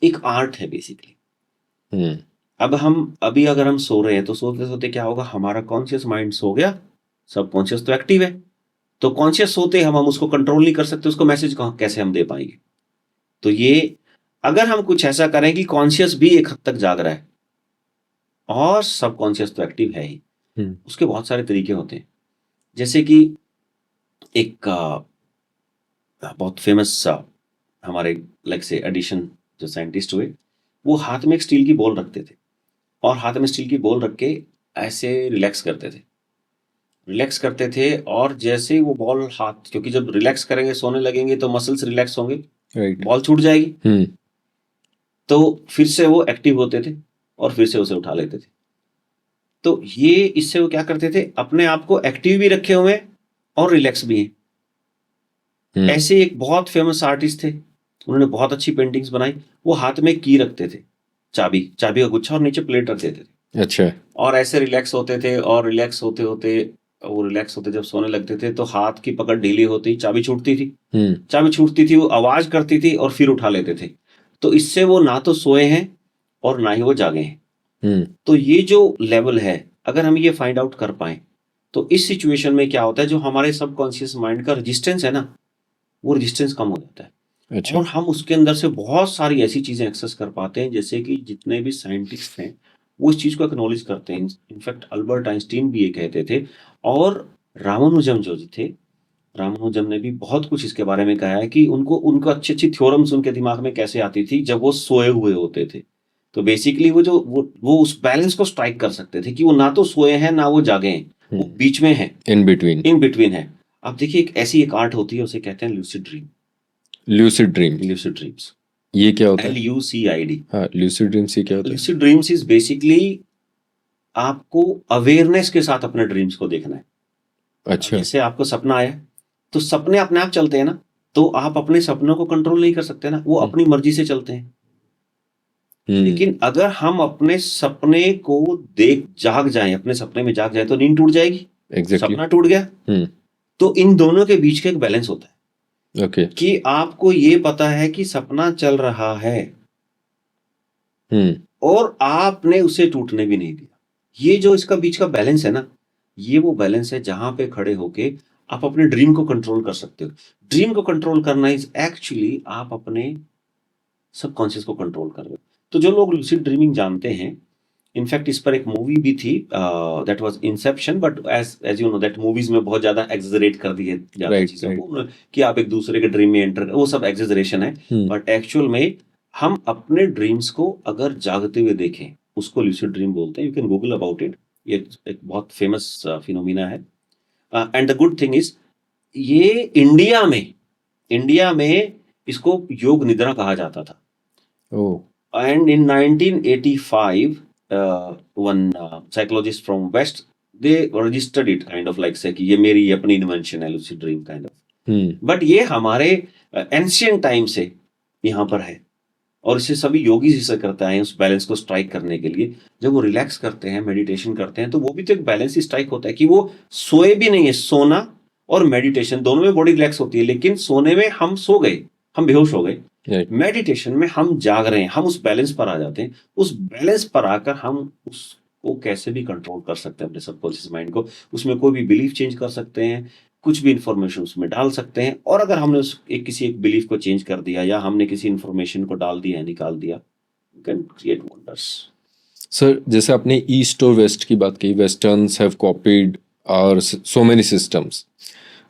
एक आर्ट है बेसिकली। अब अभी अगर हम सो रहे हैं, तो सोते सोते क्या होगा, हमारा कॉन्शियस माइंड सो गया, सबकॉन्शियस तो एक्टिव है, तो कॉन्शियस सोते हम उसको कंट्रोल नहीं कर सकते, उसको मैसेज कैसे हम दे पाएंगे। तो ये अगर हम कुछ ऐसा करें कि कॉन्शियस भी एक हद तक जाग रहा है, और सबकॉन्शियस तो एक्टिव है ही। हम्म उसके बहुत सारे तरीके होते हैं, जैसे कि एक बहुत फेमस हमारे लाइक से एडिशन जो साइंटिस्ट हुए, वो हाथ में एक स्टील की बॉल रखते थे और हाथ में स्टील की बॉल रख के ऐसे रिलैक्स करते थे और जैसे ही वो बॉल हाथ, क्योंकि जब रिलैक्स करेंगे सोने लगेंगे तो मसल्स रिलैक्स होंगे, राइट बॉल छूट जाएगी, हम्म तो फिर से वो एक्टिव होते थे और फिर से उसे उठा लेते थे। तो ये इससे वो क्या करते थे, अपने आप को एक्टिव भी रखे हुए हैं और रिलैक्स भी हैं। ऐसे एक बहुत फेमस आर्टिस्ट थे, उन्होंने बहुत अच्छी पेंटिंग्स बनाई। वो हाथ में की रखते थे, चाबी चाबी का गुच्छा, और नीचे प्लेट रख देते थे अच्छा और ऐसे रिलैक्स होते थे और रिलैक्स होते होते वो रिलैक्स होते जब सोने लगते थे तो हाथ की पकड़ ढीली होती, चाबी छूटती थी, चाबी छूटती थी, वो आवाज करती थी और फिर उठा लेते थे। तो इससे वो ना तो सोए हैं और ना ही वो जागे हैं। तो ये जो लेवल है, अगर हम ये फाइंड आउट कर पाए तो इस सिचुएशन में क्या होता है, जो हमारे सबकॉन्शियस माइंड का रेजिस्टेंस है ना, वो रेजिस्टेंस कम हो जाता है अच्छा और हम उसके अंदर से बहुत सारी ऐसी चीजें एक्सेस कर पाते हैं, जैसे कि जितने भी साइंटिस्ट हैं वो इस चीज को एक्नॉलेज करते हैं। इनफैक्ट अल्बर्ट आइंस्टीन भी ये कहते थे, और रामानुजम जो जी थे, रामानुजम ने भी बहुत कुछ इसके बारे में कहा है कि उनको उनको अच्छी अच्छी थ्योरम्स उनके दिमाग में कैसे आती थी जब वो सोए हुए होते थे। तो बेसिकली वो जो वो उस बैलेंस को स्ट्राइक कर सकते थे कि वो ना तो सोए हैं ना वो जागे हैं, वो बीच में है, इन बिटवीन इन बिटवीन है। अब देखिए एक ऐसी एक आर्ट होती है, उसे कहते हैं lucid dream. Lucid dreams lucid dreams, ये क्या होता है? LUCID। हाँ ल्यूसिड ड्रीम्स ये क्या होता है? लूसिड ड्रीम्स इज बेसिकली आपको अवेयरनेस के साथ अपने ड्रीम्स को देखना है। अब अच्छा जैसे आपको सपना आया तो सपने अपने आप चलते हैं ना, तो आप अपने सपनों को कंट्रोल नहीं कर सकते ना, वो अपनी मर्जी से चलते हैं। लेकिन अगर हम अपने सपने को देख जाग जाएं, अपने सपने में जाग जाएं, तो नींद टूट जाएगी, एग्जैक्टली सपना टूट गया। तो इन दोनों के बीच का एक बैलेंस होता है ओके कि आपको ये पता है कि सपना चल रहा है और आपने उसे टूटने भी नहीं दिया। ये जो इसका बीच का बैलेंस है ना, ये वो बैलेंस है जहां पे खड़े होके आप अपने ड्रीम को कंट्रोल कर सकते हो। ड्रीम को कंट्रोल करना इज एक्चुअली आप अपने सबकॉन्शियस को कंट्रोल कर रहे हो। तो जो लोग लूसिड ड्रीमिंग जानते हैं, इनफैक्ट इस पर एक मूवी भी थी, that was Inception, but as you know that movies में बहुत ज्यादा एक्सजरेट कर दिए जाते हैं राइट चीजों राइट को, कि आप एक दूसरे के ड्रीम में एंटर, वो सब एक्सजरेशन है। बट एक्चुअल में हम अपने ड्रीम्स को अगर जागते हुए देखें, उसको लूसिड ड्रीम बोलते हैं। You can Google about it, ये एक बहुत फेमस फिनोमिना है। And the good thing is, ये इंडिया में इसको योग निद्रा कहा जाता था। ओह And in 1985, one psychologist from West, they registered it kind of like say कि ये मेरी अपनी इन्वेंशन है, lucid dream kind of। But ये हमारे एंशियंट टाइम से यहाँ पर है और इसे सभी योगी जिसे करते हैं उस बैलेंस को स्ट्राइक करने के लिए। जब वो रिलैक्स करते हैं, मेडिटेशन करते हैं, तो वो भी तो एक बैलेंस ही स्ट्राइक होता है कि वो सोए भी नहीं है। सोना और मेडिटेशन दोनों में बॉडी रिलैक्स होती है, लेकिन सोने में हम सो गए, हम बेहोश हो गए। राइट मेडिटेशन में हम जाग रहे हैं, हम उस बैलेंस पर आ जाते हैं। उस बैलेंस पर आकर हम उसको कैसे भी कंट्रोल कर सकते हैं, अपने सबकॉन्शियस माइंड को। उसमें कोई भी बिलीफ चेंज कर सकते हैं, कुछ भी इंफॉर्मेशन उसमें डाल सकते हैं, और अगर हमने उस किसी एक बिलीफ को चेंज कर दिया या हमने किसी इंफॉर्मेशन को डाल दिया, निकाल दिया, you can create wonders. Sir जैसे आपने ईस्ट और वेस्ट की बात की, वेस्टर्न्स हैव कॉपीड और सो मेनी सिस्टम्स,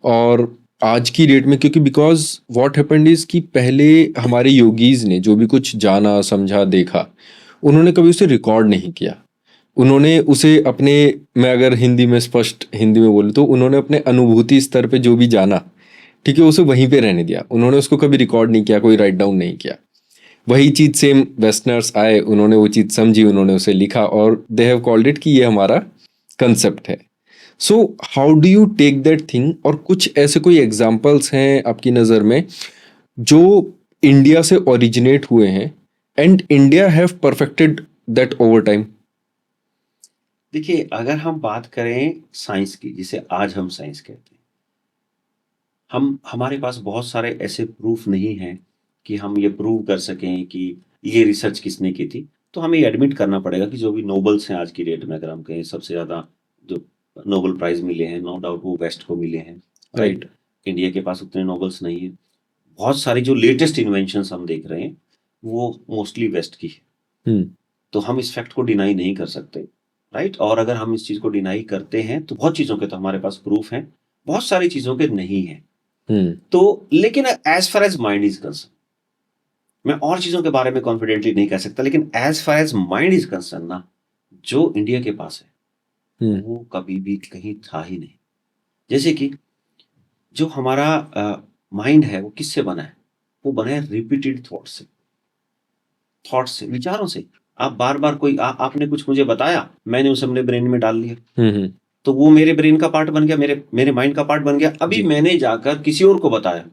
और आज की डेट में क्योंकि बिकॉज व्हाट हैपेंड इज कि पहले हमारे योगीज ने जो भी कुछ जाना समझा देखा, उन्होंने कभी उसे रिकॉर्ड नहीं किया। उन्होंने उसे अपने, मैं अगर हिंदी में स्पष्ट हिंदी में बोलूँ तो उन्होंने अपने अनुभूति स्तर पे जो भी जाना, ठीक है, उसे वहीं पे रहने दिया। उन्होंने उसको कभी रिकॉर्ड नहीं किया, कोई राइट डाउन नहीं किया। वही चीज़ सेम वेस्टर्नर्स आए, उन्होंने वो चीज़ समझी, उन्होंने उसे लिखा और दे हैव कॉल्ड इट कि ये हमारा कंसेप्ट है। So how do you take that thing, और कुछ ऐसे कोई एग्जाम्पल्स हैं आपकी नज़र में जो इंडिया से ओरिजिनेट हुए हैं and India have perfected that over time? देखिए, अगर हम बात करें साइंस की, जिसे आज हम साइंस कहते हैं, हमारे पास बहुत सारे ऐसे प्रूफ नहीं हैं कि हम ये प्रूव कर सकें कि ये रिसर्च किसने की थी। तो हमें ये एडमिट करना पड़ेगा कि जो भी नोबल्स हैं आज की डेट में, अगर हम कहें सबसे ज़्यादा जो नोबल प्राइज मिले हैं, नो डाउट वो वेस्ट को मिले हैं, राइट। इंडिया के पास उतने नोबल्स नहीं है। बहुत सारी जो लेटेस्ट इन्वेंशंस हम देख रहे हैं वो मोस्टली वेस्ट की है। तो हम इस फैक्ट को डिनाई नहीं कर सकते, राइट? और अगर हम इस चीज को डिनाई करते हैं तो बहुत चीजों के तो हमारे पास प्रूफ हैं, बहुत सारी चीजों के नहीं है। तो लेकिन as far as mind is concern, मैं और चीजों के बारे में कॉन्फिडेंटली नहीं कह सकता, लेकिन as far as mind is concern ना, जो इंडिया के पास है वो कभी भी कहीं था ही नहीं। जैसे कि जो हमारा माइंड है वो किससे बना है? वो बना है रिपीटेड थॉट्स से, विचारों से। आप बार बार कोई आपने कुछ मुझे बताया, मैंने उसे अपने ब्रेन में डाल लिया, तो वो मेरे ब्रेन का पार्ट बन गया, मेरे माइंड का पार्ट बन गया। अभी मैंने जाकर किसी और को बताया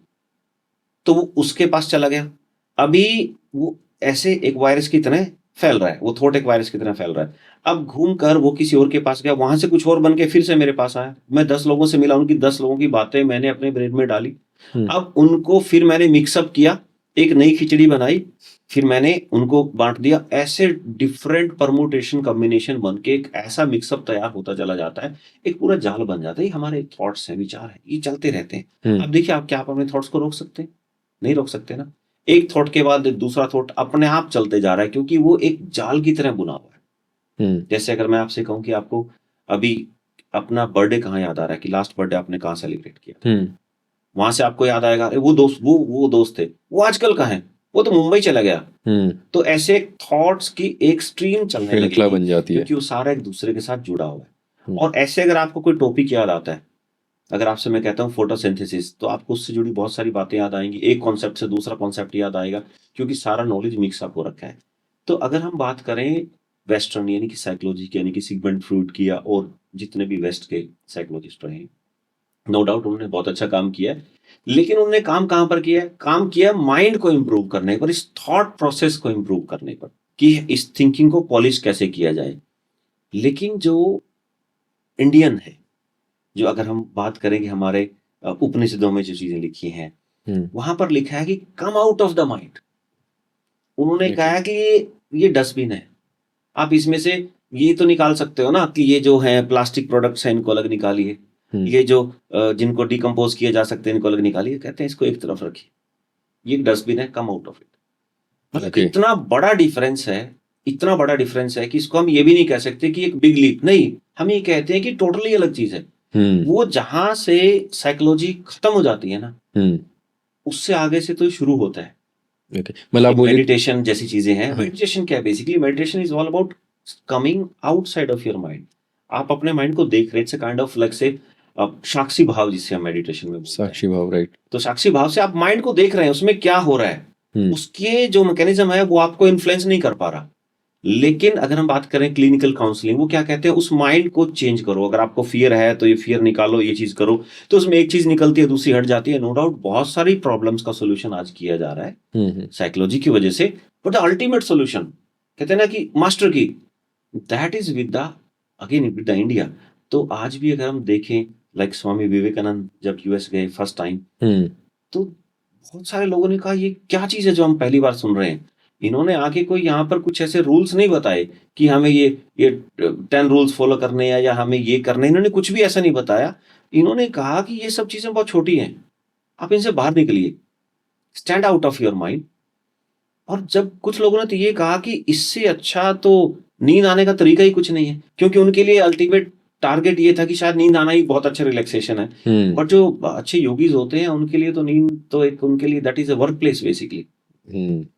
तो वो उसके पास चला गया। अभी वो ऐसे एक वायरस की तरह फैल रहा है, वो थॉट एक वायरस की तरह फैल रहा है। अब घूम कर वो किसी और के पास गया, वहां से कुछ और बन के फिर से मेरे पास आया। मैं 10 लोगों से मिला, उनकी 10 लोगों की बातें मैंने अपने ब्रेन में डाली। अब उनको फिर मैंने मिक्सअप किया, एक नई खिचड़ी बनाई, फिर मैंने उनको बांट दिया। ऐसे डिफरेंट परमुटेशन कॉम्बिनेशन बन के एक ऐसा मिक्सअप तैयार होता चला जाता है, एक पूरा जाल बन जाता है। ये हमारे थॉट्स हैं, विचार हैं, ये चलते रहते हैं। अब देखिए, आप क्या आप अपने थॉट्स को रोक सकते हैं? नहीं रोक सकते ना। एक थॉट के बाद दूसरा थॉट अपने आप चलते जा रहा है, क्योंकि वो एक जाल की तरह बुना हुआ है। जैसे अगर मैं आपसे कहूं कि आपको अभी अपना बर्थडे कहाँ याद आ रहा है, कि लास्ट बर्थडे आपने कहाँ सेलिब्रेट किया, वहां से आपको याद आएगा, अरे वो दोस्त थे, वो आजकल कहाँ है, वो तो मुंबई चला गया। तो ऐसे थॉट्स की एक स्ट्रीम चलने लगेगी, बन जाती है, क्योंकि वो सारा एक दूसरे के साथ जुड़ा हुआ है। और ऐसे अगर आपको कोई टॉपिक याद आता है, अगर आपसे मैं कहता हूँ फोटोसिंथेसिस, तो आपको उससे जुड़ी बहुत सारी बातें याद आएंगी, एक कॉन्सेप्ट से दूसरा कॉन्सेप्ट याद आएगा, क्योंकि सारा नॉलेज मिक्सअप हो रखा है। तो अगर हम बात करें वेस्टर्न यानी कि साइकोलॉजी की, यानी कि सिगमंड फ्रॉइड की, और जितने भी वेस्ट के साइकोलॉजिस्ट रहे, नो डाउट उन्होंने बहुत अच्छा काम किया है, लेकिन उन्होंने काम कहां पर किया है? काम किया माइंड को इंप्रूव करने पर, इस थॉट प्रोसेस को इंप्रूव करने पर, कि इस थिंकिंग को पॉलिश कैसे किया जाए। लेकिन जो इंडियन है, जो अगर हम बात करें कि हमारे उपनिषदों में जो चीजें लिखी हैं, वहां पर लिखा है कि come out of the mind. उन्होंने कहा है कि ये डस्टबिन है, आप इसमें से ये तो निकाल सकते हो ना, कि ये जो है प्लास्टिक प्रोडक्ट्स हैं, इनको अलग निकालिए, ये जो जिनको डिकम्पोज किया जा सकते हैं, इनको अलग निकालिए। कहते हैं इसको एक तरफ रखिए, ये डस्टबिन है, कम आउट ऑफ इट। मतलब इतना बड़ा डिफरेंस है, इतना बड़ा डिफरेंस है कि इसको हम ये भी नहीं कह सकते कि एक बिग लीप, नहीं, हम ये कहते हैं कि टोटली अलग चीज है। वो जहां से साइकोलॉजी खत्म हो जाती है ना, उससे आगे से तो शुरू होता है। मतलब मेडिटेशन जैसी चीजें हैं। मेडिटेशन क्या है? Basically meditation is all about coming outside of your mind. आप अपने माइंड को देख रहे हैं, इट्स काइंड ऑफ लाइक से साक्षी भाव, जिससे हम मेडिटेशन में साक्षी भाव, राइट। तो साक्षी भाव से आप माइंड को देख रहे हैं, उसमें क्या हो रहा है, उसके जो मैकेनिज्म है वो आपको इन्फ्लुएंस नहीं कर पा रहा। लेकिन अगर हम बात करें क्लिनिकल काउंसलिंग, वो क्या कहते हैं? उस माइंड को चेंज करो। अगर आपको फियर है तो ये फियर निकालो, ये चीज करो, तो उसमें एक चीज निकलती है, दूसरी हट जाती है। नो डाउट बहुत सारी प्रॉब्लम्स का सोल्यूशन आज किया जा रहा है साइकोलॉजी की वजह से, बट द अल्टीमेट सोल्यूशन, कहते हैं ना कि मास्टर की, that is with the India. तो आज भी अगर हम देखें, लाइक स्वामी विवेकानंद जब यूएस गए फर्स्ट टाइम, तो बहुत सारे लोगों ने कहा ये क्या चीज है जो हम पहली बार सुन रहे हैं। इन्होंने आके कोई यहाँ पर कुछ ऐसे रूल्स नहीं बताए कि हमें ये 10 रूल्स फॉलो करने हैं या हमें ये करने, इन्होंने कुछ भी ऐसा नहीं बताया। इन्होंने कहा कि ये सब चीजें बहुत छोटी हैं, आप इनसे बाहर निकलिए, stand out of your mind. और जब कुछ लोगों ने तो ये कहा कि इससे अच्छा तो नींद आने का तरीका ही कुछ नहीं है, क्योंकि उनके लिए अल्टीमेट टारगेट ये था कि शायद नींद आना ही बहुत अच्छा रिलैक्सेशन है। बट जो अच्छे योगीज होते हैं उनके लिए तो नींद तो एक, उनके लिए that is a work place basically,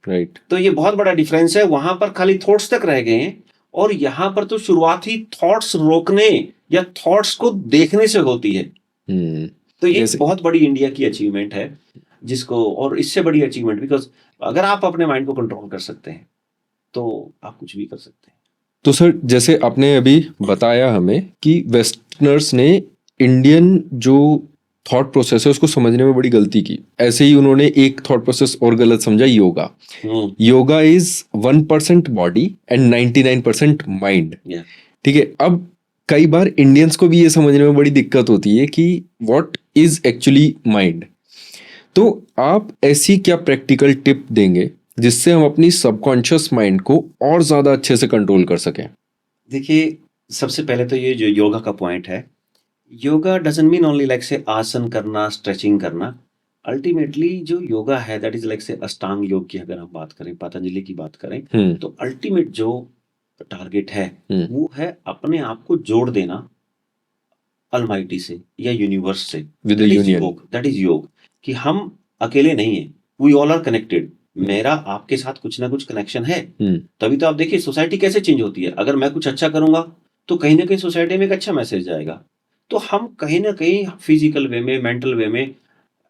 right. तो ये बहुत बड़ा डिफरेंस है। वहां पर खाली थॉट्स तक रह गए हैं, और यहाँ पर तो शुरुआत ही थॉट्स रोकने या थॉट्स को देखने से होती है। तो ये बहुत बड़ी इंडिया की अचीवमेंट है, जिसको, और इससे बड़ी अचीवमेंट, बिकॉज अगर आप अपने माइंड को कंट्रोल कर सकते हैं तो आप कुछ भी कर सकते हैं। तो सर, जैसे आपने अभी बताया हमें कि वेस्टर्नर्स ने इंडियन जो थॉट प्रोसेस है उसको समझने में बड़ी गलती की, ऐसे ही उन्होंने एक थॉट प्रोसेस और गलत समझा, yoga. Yoga is 1% body and 99% mind, ठीक है। अब कई बार इंडियंस को भी ये समझने में बड़ी दिक्कत होती है कि व्हाट इज एक्चुअली माइंड। तो आप ऐसी क्या प्रैक्टिकल टिप देंगे जिससे हम अपनी सबकॉन्शियस माइंड को और ज्यादा अच्छे से कंट्रोल कर सकें? देखिए, सबसे पहले तो ये जो योगा का पॉइंट है, yoga doesn't mean only like से आसन करना, स्ट्रेचिंग करना। अल्टीमेटली जो योगा है दैट इज लाइक से अष्टांग योग की अगर हम बात करें, पतंजलि की बात करें, तो अल्टीमेट जो टारगेट है हम्म। वो है अपने आप को जोड़ देना अलमाइटी से या यूनिवर्स से। With the that is union. योग, दैट इज योग, कि हम अकेले नहीं हैं, वी ऑल आर कनेक्टेड। मेरा आपके साथ कुछ ना कुछ कनेक्शन है। हम्म। तभी तो आप देखिए सोसाइटी कैसे चेंज होती है। अगर मैं कुछ अच्छा करूंगा तो कहीं ना कहीं सोसाइटी में एक अच्छा मैसेज जाएगा। तो हम कहीं ना कहीं फिजिकल वे में, मेंटल वे में,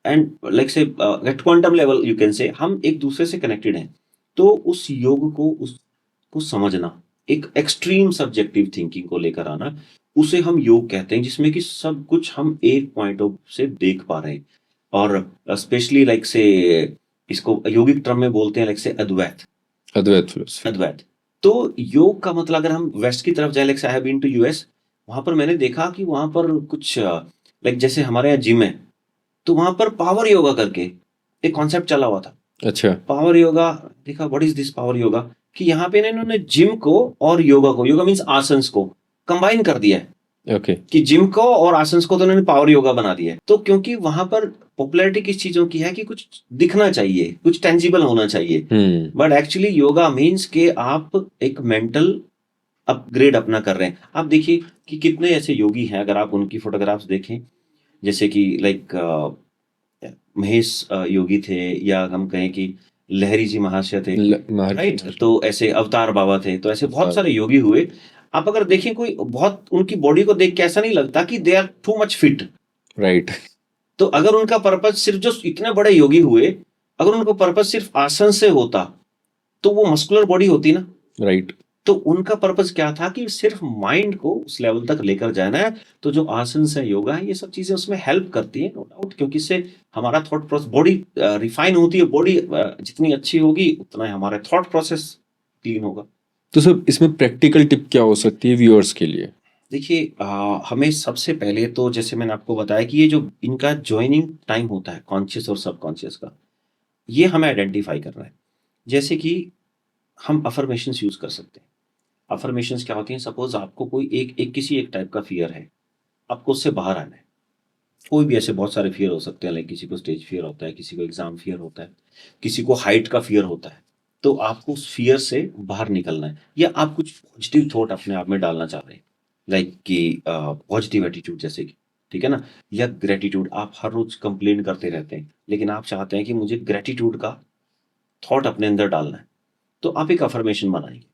and like say at quantum level you can say, हम एक दूसरे से कनेक्टेड हैं। तो उस योग को, उसको समझना, एक एक्सट्रीम सब्जेक्टिव थिंकिंग को लेकर आना, उसे हम योग कहते हैं, जिसमें कि सब कुछ हम एक पॉइंट ऑफ से देख पा रहे हैं। और स्पेशली लाइक से इसको योगिक टर्म में बोलते हैं लाइक से अद्वैत। अद्वैत फिलोसफी। अद्वैत। तो योग का मतलब अगर हम वेस्ट की तरफ जाए, like I have been to US, वहां पर मैंने देखा कि वहां पर कुछ लाइक जैसे हमारे यहाँ जिम है, तो वहां पर पावर योगा करके एक कॉन्सेप्ट चला हुआ था। अच्छा। पावर योगा, देखा what is this power yoga, कि यहाँ पे ना इन्होंने जिम को और योगा को, योगा मीन्स आसन्स को कंबाइन कर दिया है, ओके। कि जिम को और आसन्स को तो उन्होंने पावर योगा बना दिया है। तो क्योंकि वहां पर पॉपुलैरिटी किस चीजों की है कि कुछ दिखना चाहिए, कुछ टेंजिबल होना चाहिए। बट एक्चुअली योगा मीन्स के आप एक मेंटल अपग्रेड अपना कर रहे हैं। आप देखिए कि कितने ऐसे योगी हैं, अगर आप उनकी फोटोग्राफ्स देखें, जैसे कि लाइक महेश योगी थे, या हम कहें कि लहरी जी महाशय थे, राइट। तो ऐसे अवतार बाबा थे, तो ऐसे बहुत सारे योगी हुए। आप अगर देखें, कोई बहुत उनकी बॉडी को देख के ऐसा नहीं लगता कि they are too much fit, right. तो अगर उनका पर्पज सिर्फ, जो इतने बड़े योगी हुए, अगर उनका पर्पज सिर्फ आसन से होता तो वो मस्कुलर बॉडी होती ना, राइट। तो उनका पर्पज क्या था कि सिर्फ माइंड को उस लेवल तक लेकर जाना है। तो जो आसन है, योगा है, ये सब चीजें उसमें हेल्प करती है, नो डाउट, क्योंकि इससे हमारा थॉट प्रोसेस, बॉडी रिफाइन होती है। बॉडी जितनी अच्छी होगी उतना ही हमारा थॉट प्रोसेस क्लीन होगा। तो सर इसमें प्रैक्टिकल टिप क्या हो सकती है व्यूअर्स के लिए? देखिए हमें सबसे पहले तो, जैसे मैंने आपको बताया कि ये जो इनका ज्वाइनिंग टाइम होता है कॉन्शियस और सबकॉन्शियस का, ये हमें आइडेंटिफाई करना है। जैसे कि हम अफर्मेशंस यूज कर सकते हैं। अफर्मेशंस क्या होती हैं? सपोज आपको कोई किसी एक टाइप का फियर है, आपको उससे बाहर आना है। कोई भी ऐसे बहुत सारे फियर हो सकते हैं, लाइक किसी को स्टेज फियर होता है, किसी को एग्जाम फियर होता है, किसी को हाइट का फियर होता है। तो आपको उस फियर से बाहर निकलना है, या आप कुछ पॉजिटिव थॉट अपने आप में डालना चाह रहे हैं, लाइक कि पॉजिटिव एटीट्यूड, जैसे कि, ठीक है ना, या ग्रेटिट्यूड। आप हर रोज कंप्लेन करते रहते हैं, लेकिन आप चाहते हैं कि मुझे ग्रेटिट्यूड का थॉट अपने अंदर डालना है, तो आप एक अफर्मेशन बनाएंगे।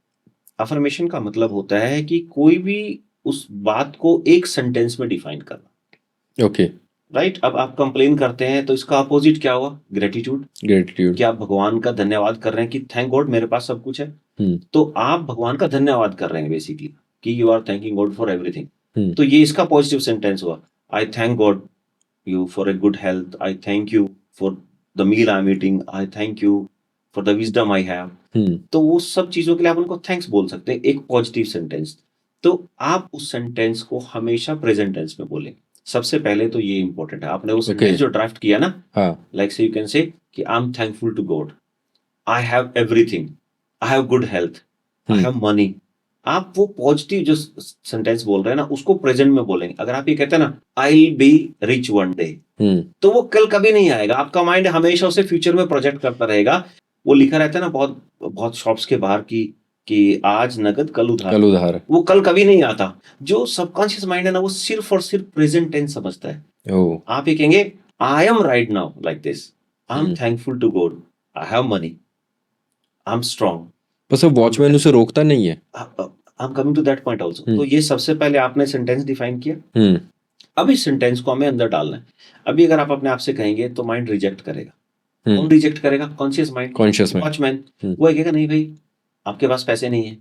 अफर्मेशन का मतलब होता है कि कोई भी उस बात को एक सेंटेंस में डिफाइन करना। ओके। राइट। अब आप कंप्लेन करते हैं, तो इसका अपोजिट क्या हुआ? ग्रेटिट्यूड। ग्रेटिट्यूड। कि आप भगवान का धन्यवाद कर रहे हैं कि थैंक गॉड मेरे पास सब कुछ है। तो आप भगवान का धन्यवाद कर रहे हैं बेसिकली, कि you are thanking God for everything. तो ये इसका पॉजिटिव सेंटेंस हुआ। I thank God you for a good health, I thank you for the meal I am eating, I thank you for the wisdom I have. तो वो सब चीजों के लिए आप उनको थैंक्स बोल सकते हैं, एक पॉजिटिव सेंटेंस। तो आप उस सेंटेंस को हमेशा प्रेजेंट टेंस में बोलें। सबसे पहले तो ये इंपॉर्टेंट है। आपने वो सेंटेंस जो ड्राफ्ट किया ना, लाइक से यू कैन से कि I am thankful to God, I have everything, I have good health, I have money. आप वो पॉजिटिव जो सेंटेंस बोल रहे हैं ना, उसको प्रेजेंट में बोलेंगे। अगर आप ये कहते हैं ना, I will be rich one day, तो वो कल कभी नहीं आएगा। आपका माइंड हमेशा उसे फ्यूचर में प्रोजेक्ट करता रहेगा। वो लिखा रहता है ना बहुत बहुत शॉप्स के बाहर की, कि आज नगद कल उधार, वो कल कभी नहीं आता। जो सबकॉन्शियस माइंड है ना, वो सिर्फ और सिर्फ प्रेजेंट टेंस समझता है। आप ये कहेंगे, I am right now like this, I am thankful to God, I have money, I am strong. बस अब वॉचमैन उसे रोकता नहीं है। I am coming to that point also. तो ये सबसे पहले आपने सेंटेंस डिफाइन किया। अब इस सेंटेंस को हमें अंदर डालना है। अभी अगर आप अपने आप से कहेंगे तो माइंड रिजेक्ट करेगा। कौन रिजेक्ट करेगा? Conscious mind, watchman. वो कहेगा, नहीं भाई आपके पास पैसे नहीं है,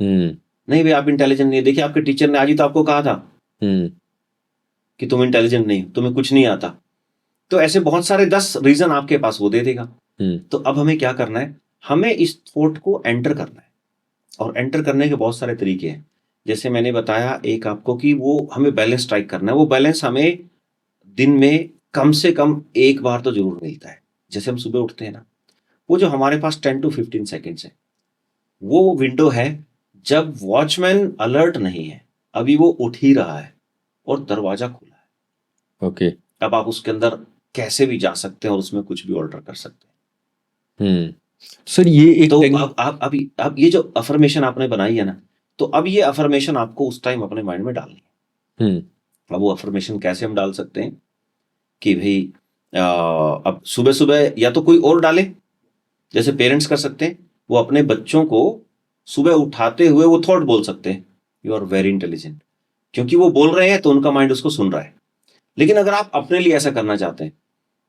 नहीं भाई आप इंटेलिजेंट नहीं है। देखिए आपके टीचर ने आज ही तो आपको कहा था कि तुम इंटेलिजेंट नहीं, तुम्हें कुछ नहीं आता। तो ऐसे बहुत सारे 10 रीजन आपके पास वो दे देगा। तो अब हमें क्या करना है? हमें इस थॉट को एंटर करना है। और एंटर करने के बहुत सारे तरीके हैं। जैसे मैंने बताया एक आपको कि वो हमें बैलेंस स्ट्राइक करना है। वो बैलेंस हमें दिन में कम से कम एक बार तो जरूर मिलता है। जैसे हम सुबह उठते हैं ना, वो जो हमारे पास 10 to 15 सेकेंड्स है, वो विंडो है जब वॉचमैन अलर्ट नहीं है, अभी वो उठ ही रहा है और दरवाजा खुला है। ओके। अब आप उसके अंदर कैसे भी जा सकते हैं और उसमें कुछ भी ऑल्टर कर सकते हैं। सर ये एक तो अब ये जो अफर्मेशन आपने बनाई है ना, तो अब ये अफर्मेशन आपको उस टाइम अपने माइंड में डालनी है। अब वो अफर्मेशन कैसे हम डाल सकते हैं कि भाई अब सुबह सुबह या तो कोई और डाले, जैसे पेरेंट्स कर सकते हैं, वो अपने बच्चों को सुबह उठाते हुए वो थॉट बोल सकते हैं, यू आर वेरी इंटेलिजेंट, क्योंकि वो बोल रहे हैं तो उनका माइंड उसको सुन रहा है। लेकिन अगर आप अपने लिए ऐसा करना चाहते हैं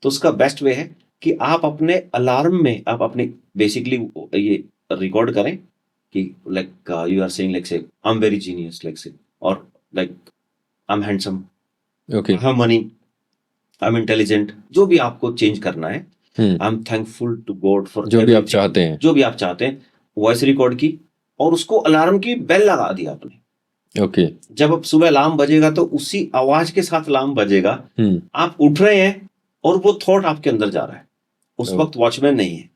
तो उसका बेस्ट वे है कि आप अपने अलार्म में आप अपने बेसिकली ये रिकॉर्ड करें कि like you are saying like say I am very genius like say, और like I am handsome, okay, I have money, I am intelligent, जो भी आपको चेंज करना है, I am thankful to God for जो भी आप चाहते हैं, जो भी आप चाहते हैं, वॉइस रिकॉर्ड की और उसको अलार्म की बेल लगा दी आपने। ओके, जब अब सुबह अलार्म बजेगा तो उसी आवाज के साथ अलार्म बजेगा, आप उठ रहे हैं और वो थॉट आपके अंदर जा रहा है। उस वक्त वॉचमैन नहीं है,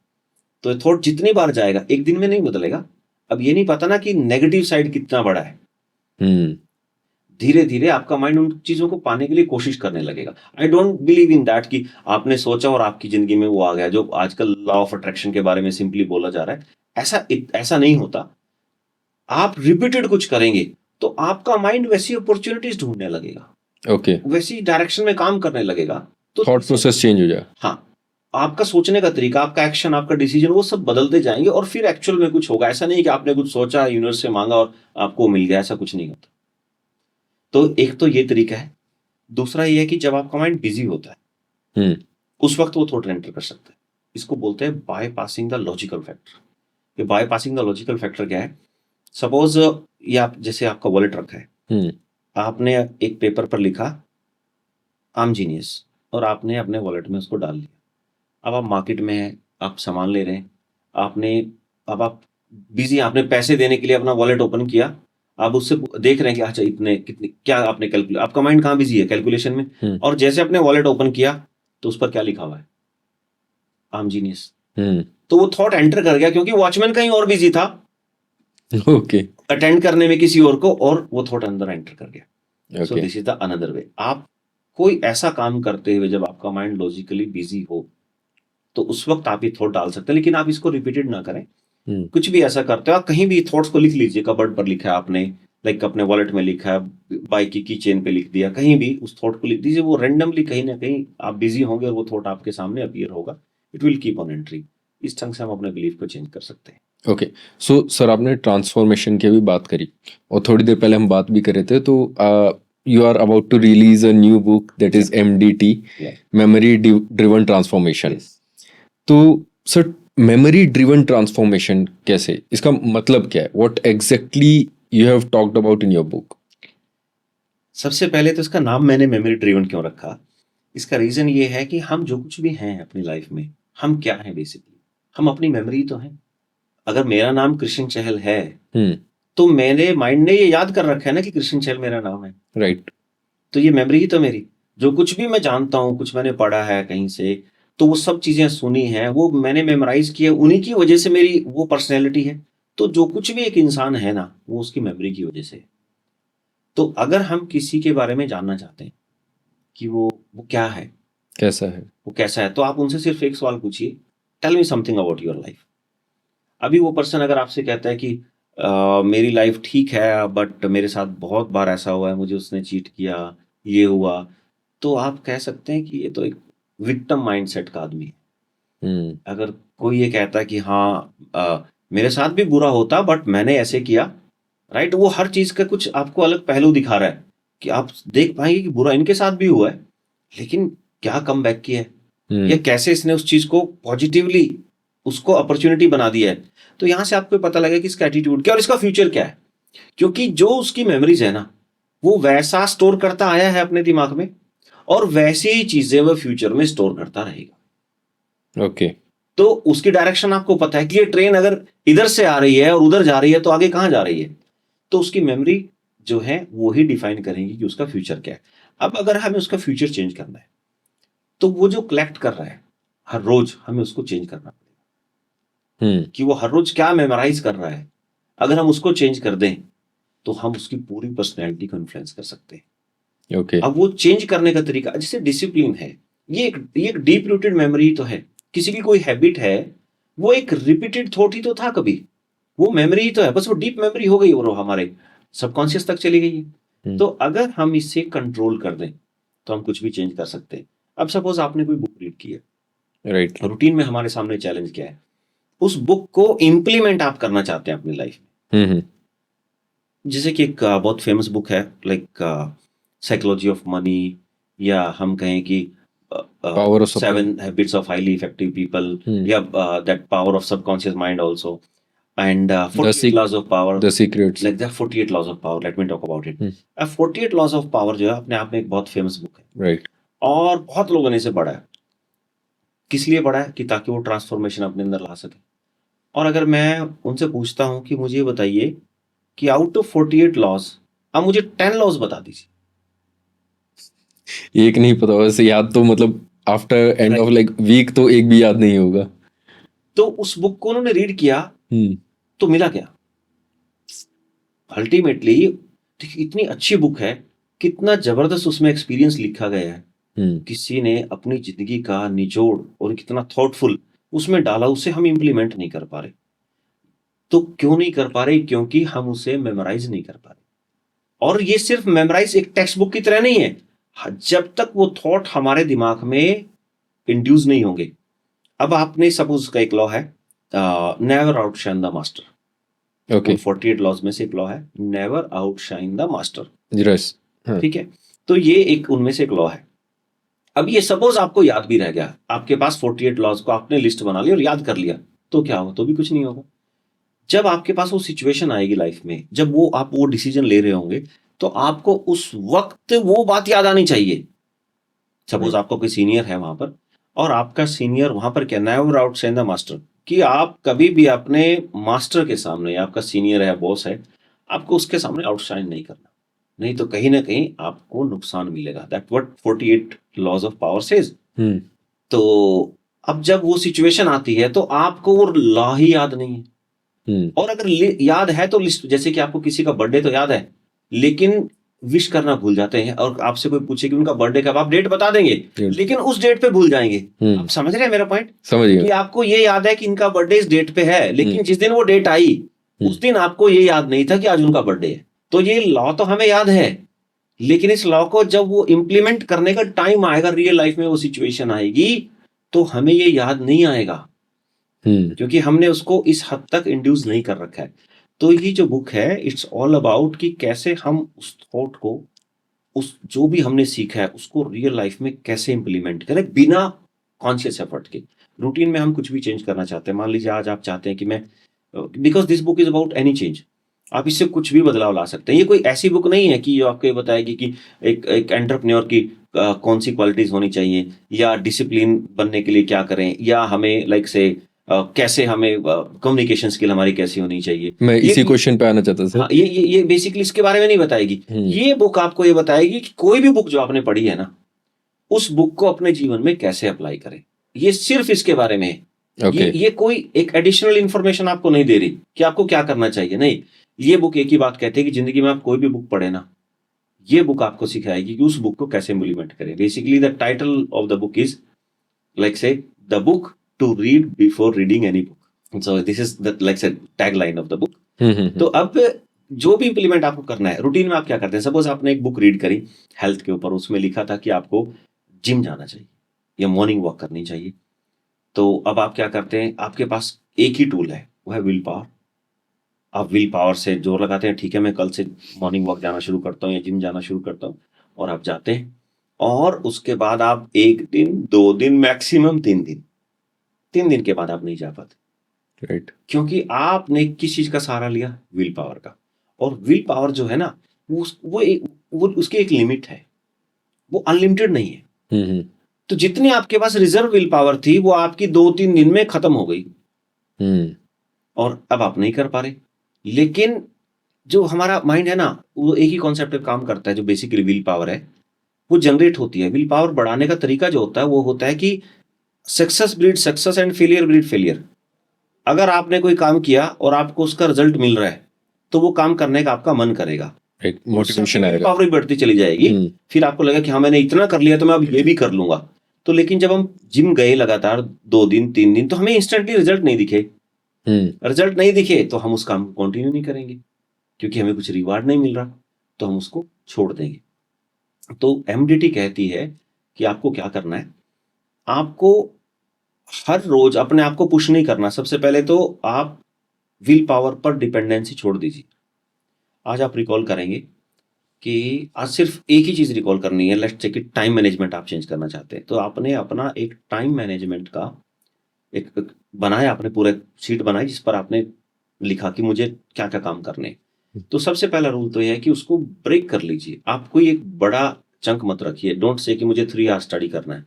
तो ये थॉट जितनी बार जाएगा एक दिन में नहीं बदलेगा। अब ये नहीं पता ना कि नेगेटिव साइड कितना बड़ा है, धीरे धीरे आपका माइंड उन चीजों को पाने के लिए कोशिश करने लगेगा। I don't believe in that कि आपने सोचा और आपकी जिंदगी में वो आ गया, जो आजकल लॉ ऑफ अट्रैक्शन के बारे में सिंपली बोला जा रहा है। ऐसा नहीं होता। आप रिपीटेड कुछ करेंगे तो आपका माइंड वैसी अपॉर्चुनिटीज ढूंढने लगेगा, ओके, वैसी डायरेक्शन में काम करने लगेगा, तो थॉट प्रोसेस चेंज हो जाए। हाँ, आपका सोचने का तरीका, आपका एक्शन, आपका डिसीजन, वो सब बदलते जाएंगे और फिर एक्चुअल में कुछ होगा। ऐसा नहीं कि आपने कुछ सोचा, यूनिवर्स से मांगा और आपको मिल गया, ऐसा कुछ नहीं होता। तो एक तो ये तरीका है। दूसरा ये है कि जब आपका माइंड बिजी होता है उस वक्त वो थॉट एंटर कर सकता है। इसको बोलते हैं bypassing the logical factor. ये bypassing the logical factor क्या है? सपोज ये आप जैसे आपका वॉलेट रखा है, आपने एक पेपर पर लिखा आई एम जीनियस और आपने अपने वॉलेट में उसको डाल लिया। अब आप मार्केट में हैं, आप सामान ले रहे हैं, अब आप बिजी, आपने पैसे देने के लिए अपना वॉलेट ओपन किया, आप उससे देख रहे हैं कि अच्छा इतने कितने, क्या आपने कैलकुलेट, आपका माइंड कहाँ बिजी है? कैलकुलेशन में। और जैसे आपने वॉलेट ओपन किया तो उस पर क्या लिखा हुआ है? I M genius. तो वो थॉट एंटर कर गया, क्योंकि वॉचमैन कहीं और बिजी था, ओके, अटेंड करने में किसी और को, और वो थॉट अंदर एंटर कर गया। So this is the another way. आप कोई ऐसा काम करते हुए जब आपका माइंड लॉजिकली बिजी हो तो उस वक्त आप ये थॉट डाल सकते हैं, लेकिन आप इसको रिपीटेड ना करें। कुछ भी ऐसा करते हो, आप कहीं भी थॉट्स को लिख लीजिए। कबर्ड पर लिखा है आपने, लाइक अपने वॉलेट में लिखा है, बाइक की चेन पे लिख दिया, कहीं भी उस थॉट को लिख दीजिए। वो रेंडमली कहीं ना कहीं आप बिजी होंगे और वो थॉट आपके सामने अपीयर होगा। It will keep on entry. इस ढंग से हम अपने बिलीफ को चेंज कर सकते हैं। ओके, सो सर आपने ट्रांसफॉर्मेशन की भी बात करी और थोड़ी देर पहले हम बात भी कर रहे थे, तो you are about to release a new book that is MDT, memory driven transformation. तो सर मेमोरी ड्रिवन ट्रांसफॉर्मेशन कैसे, इसका मतलब क्या है? What exactly you have talked about in your book? सबसे पहले तो इसका नाम मैंने मेमोरी ड्रिवन क्यों रखा? इसका रीजन ये है कि हम जो कुछ भी हैं अपनी लाइफ में, हम क्या हैं बेसिकली? हम अपनी मेमोरी तो हैं। अगर मेरा नाम कृष्ण चहल है तो मेरे माइंड ने ये याद कर रखा है ना कि कृष्ण चहल मेरा नाम है, राइट। तो ये मेमोरी ही तो मेरी। जो कुछ भी मैं जानता हूँ, कुछ मैंने पढ़ा है कहीं से, तो वो सब चीजें सुनी हैं, वो मैंने मेमोराइज किया, उन्हीं की वजह से मेरी वो पर्सनैलिटी है। तो जो कुछ भी एक इंसान है ना, वो उसकी मेमोरी की वजह से है। तो अगर हम किसी के बारे में जानना चाहते हैं कि वो क्या है, कैसा है, वो कैसा है, तो आप उनसे सिर्फ एक सवाल पूछिए, tell me something about your life. अभी वो पर्सन अगर आपसे कहता है कि मेरी लाइफ ठीक है बट मेरे साथ बहुत बार ऐसा हुआ है, मुझे उसने चीट किया, ये हुआ, तो आप कह सकते हैं कि ये तो एक विक्टिम माइंडसेट का आदमी है। अगर कोई ये कहता है कि हाँ मेरे साथ भी बुरा होता बट मैंने ऐसे किया, राइट, वो हर चीज का कुछ आपको अलग पहलू दिखा रहा है कि आप देख पाएंगे कि बुरा इनके साथ भी हुआ है, लेकिन क्या कम बैक किया है, या कैसे इसने उस चीज को पॉजिटिवली उसको अपॉर्चुनिटी बना दिया है। तो यहां से आपको पता लगेगा कि इसका एटीट्यूड क्या और इसका फ्यूचर क्या है। क्योंकि जो उसकी मेमोरीज है ना, वो वैसा स्टोर करता आया है अपने दिमाग में, और वैसी ही चीजें वो फ्यूचर में स्टोर करता रहेगा। ओके, तो उसकी डायरेक्शन आपको पता है कि ये ट्रेन अगर इधर से आ रही है और उधर जा रही है तो आगे कहां जा रही है। तो उसकी मेमोरी जो है वो ही डिफाइन करेंगी कि उसका फ्यूचर क्या है। अब अगर हमें उसका फ्यूचर चेंज करना है तो वो जो कलेक्ट कर रहा है हर रोज, हमें उसको चेंज करना पड़ेगा कि वो हर रोज क्या मेमोराइज कर रहा है। अगर हम उसको चेंज कर दें तो हम उसकी पूरी पर्सनैलिटी को इन्फ्लुएंस कर सकते हैं। ओके, अब वो चेंज करने का तरीका जैसे डिसिप्लिन है, ये एक डीप रूटेड मेमोरी तो है। किसी की कोई हैबिट है, वो एक रिपीटेड थॉट ही तो था कभी, वो मेमोरी ही तो है, बस वो डीप मेमोरी हो गई और वो हमारे सबकॉन्शियस तक चली गई है। तो अगर हम इसे कंट्रोल कर दें तो हम कुछ भी चेंज कर सकते हैं। अब सपोज आपने कोई बुक रीड की है, राइट। रूटीन में हमारे सामने चैलेंज क्या है, उस बुक को इम्प्लीमेंट आप करना चाहते हैं अपनी लाइफ में। जैसे कि एक बहुत फेमस बुक है लाइक साइकोलॉजी ऑफ मनी, या हम कहें कि Power of Subcon- 7 habits of highly effective people, Hmm. या that power of subconscious mind also, and 48 sec- laws of power, The Secrets. like the 48 laws of power, let me talk about it. Hmm. 48 laws of power जो है अपने आप में एक बहुत famous book है, Right. और बहुत लोगों ने इसे पढ़ा है। किस लिए पढ़ा है? कि ताकि वो ट्रांसफॉर्मेशन अपने अंदर ला सके। और अगर मैं उनसे पूछता हूं कि मुझे ये बताइए कि आउट ऑफ 48 लॉज अब मुझे 10 लॉज बता दीजिए। एक नहीं पता, वैसे याद तो मतलब after end of like week तो एक भी याद नहीं होगा। तो उस बुक को उन्होंने रीड किया हम्म। तो मिला क्या? अल्टीमेटली देखिए, इतनी अच्छी बुक है, कितना जबरदस्त उसमें एक्सपीरियंस लिखा गया है। किसी ने अपनी जिंदगी का निचोड़ और कितना थॉटफुल उसमें डाला, उसे हम इंप्लीमेंट नहीं कर पा रहे। तो क्यों नहीं कर पा रहे? क्योंकि हम उसे मेमोराइज नहीं कर पा रहे। और ये सिर्फ मेमोराइज एक टेक्स्ट बुक की तरह नहीं है, जब तक वो थॉट हमारे दिमाग में इंड्यूस नहीं होंगे। अब आपने सपोज का एक लॉ है, never outshine the master. Okay. 48 laws में से एक लॉ है, never outshine the master. Yes. ठीक है, तो ये एक उनमें से एक लॉ है। अब ये सपोज आपको याद भी रह गया, आपके पास 48 लॉज को आपने लिस्ट बना ली और याद कर लिया, तो क्या होगा? तो भी कुछ नहीं होगा। जब आपके पास वो सिचुएशन आएगी लाइफ में, जब आप वो डिसीजन ले रहे होंगे, तो आपको उस वक्त वो बात याद आनी चाहिए। सपोज आपका कोई सीनियर है वहां पर, और आपका सीनियर वहां पर क्या, नेवर आउटशाइन द मास्टर, कि आप कभी भी अपने मास्टर के सामने, आपका सीनियर है, बॉस है, आपको उसके सामने आउटशाइन नहीं करना, नहीं तो कहीं ना कहीं आपको नुकसान मिलेगा। That what 48 laws of power says. तो अब जब वो सिचुएशन आती है तो आपको वो लॉ ही याद नहीं है। और अगर याद है तो लिस्ट, जैसे कि आपको किसी का बर्थडे तो याद है, लेकिन विश करना भूल जाते हैं, और आपसे कोई पूछे कि उनका बर्थडे कब, आप डेट बता देंगे, लेकिन उस डेट पे भूल जाएंगे। आप समझ रहे हैं मेरा पॉइंट? समझ गया। कि आपको ये याद है कि इनका बर्थडे इस डेट पे है, लेकिन जिस दिन वो डेट आई उस दिन आपको ये याद नहीं था कि आज उनका बर्थडे है। तो ये लॉ तो हमें याद है, लेकिन इस लॉ को जब वो इंप्लीमेंट करने का टाइम आएगा, रियल लाइफ में वो सिचुएशन आएगी, तो हमें ये याद नहीं आएगा, क्योंकि हमने उसको इस हद तक इंड्यूस नहीं कर रखा है। तो ये जो बुक है, इट्स ऑल अबाउट कि कैसे हम उस थॉट को, उस जो भी हमने सीखा है उसको रियल लाइफ में कैसे इंप्लीमेंट करें बिना कॉन्शियस एफर्ट के। रूटीन में हम कुछ भी चेंज करना चाहते हैं, मान लीजिए आज आप चाहते हैं कि मैं, because this book is about any change, आप इससे कुछ भी बदलाव ला सकते हैं। ये कोई ऐसी बुक नहीं है कि जो आपको ये बताएगी कि एक एंटरप्रेन्योर की कौन सी क्वालिटीज होनी चाहिए, या डिसिप्लिन बनने के लिए क्या करें, या हमें लाइक से कैसे हमें कम्युनिकेशन स्किल हमारी कैसी होनी चाहिए। मैं इसी क्वेश्चन पे आना चाहता था। हाँ, ये बेसिकली इसके बारे में नहीं बताएगी। ये बुक आपको ये बताएगी कि कोई भी बुक जो आपने पढ़ी है ना, उस बुक को अपने जीवन में कैसे अप्लाई करें। ये सिर्फ इसके बारे में है। ये कोई एक एडिशनल इंफॉर्मेशन आपको नहीं दे रही कि आपको क्या करना चाहिए, नहीं। ये बुक एक ही बात कहती है कि जिंदगी में आप कोई भी बुक पढ़े ना, ये बुक आपको सिखाएगी कि उस बुक को कैसे इंप्लीमेंट करें। Basically the title of the book is like say the book to read before reading any book. So this is the like said tagline of the book. तो अब जो भी इंप्लीमेंट आपको करना है, रूटीन में आप क्या करते हैं? सपोज आपने एक बुक रीड करी हेल्थ के ऊपर, उसमें लिखा था कि आपको जिम जाना चाहिए या मॉर्निंग वॉक करनी चाहिए। तो अब आप क्या करते हैं? आपके पास एक ही टूल है, वो है विल पावर। आप विल पावर से जोर लगाते हैं, ठीक है मैं कल से मॉर्निंग वॉक जाना शुरू करता हूँ या जिम जाना शुरू करता हूँ, और आप जाते हैं। और उसके बाद आप 1 दिन 2 दिन मैक्सिमम 3 दिन के बाद आप नहीं जा पाते, राइट? क्योंकि आपने किस चीज का सहारा लिया? विल पावर का। और विल पावर जो है ना, वो उसकी एक लिमिट है, वो अनलिमिटेड नहीं है। तो जितनी आपके पास रिजर्व विल पावर थी, वो आपकी 2-3 दिन में खत्म हो गई, और अब आप नहीं कर पा रहे। लेकिन जो हमारा माइंड है ना, वो एक ही कॉन्सेप्ट पे काम करता है। जो बेसिकली विल पावर है वो जनरेट होती है। विल पावर बढ़ाने का तरीका जो होता है वो होता है कि success breed success and failure breed failure. अगर आपने कोई काम किया और आपको उसका रिजल्ट मिल रहा है, तो वो काम करने का आपका मन करेगा, एक मोटिवेशन आएगा, पावर बढ़ती चली जाएगी। फिर आपको लगा कि हाँ मैंने इतना कर लिया तो मैं अब ये भी कर लूंगा। तो लेकिन जब हम जिम गए लगातार 2 दिन 3 दिन, तो हमें इंस्टेंटली रिजल्ट नहीं दिखे, रिजल्ट नहीं दिखे तो हम उस काम को कंटिन्यू नहीं करेंगे, क्योंकि हमें कुछ रिवार्ड नहीं मिल रहा तो हम उसको छोड़ देंगे। तो एमडीटी कहती है कि आपको क्या करना है, आपको हर रोज अपने आप को पुश नहीं करना। सबसे पहले तो आप विल पावर पर डिपेंडेंसी छोड़ दीजिए। आज आप रिकॉल करेंगे कि आज सिर्फ एक ही चीज रिकॉल करनी है, let's check it, time management आप चेंज करना चाहते हैं, तो आपने अपना एक टाइम मैनेजमेंट का एक बनाया, आपने पूरे शीट बनाई जिस पर आपने लिखा कि मुझे क्या क्या काम करने हैं। तो सबसे पहला रूल तो यह है कि उसको ब्रेक कर लीजिए। आप कोई एक बड़ा चंक मत रखिए, डोंट से कि मुझे 3 आवर्स स्टडी करना है।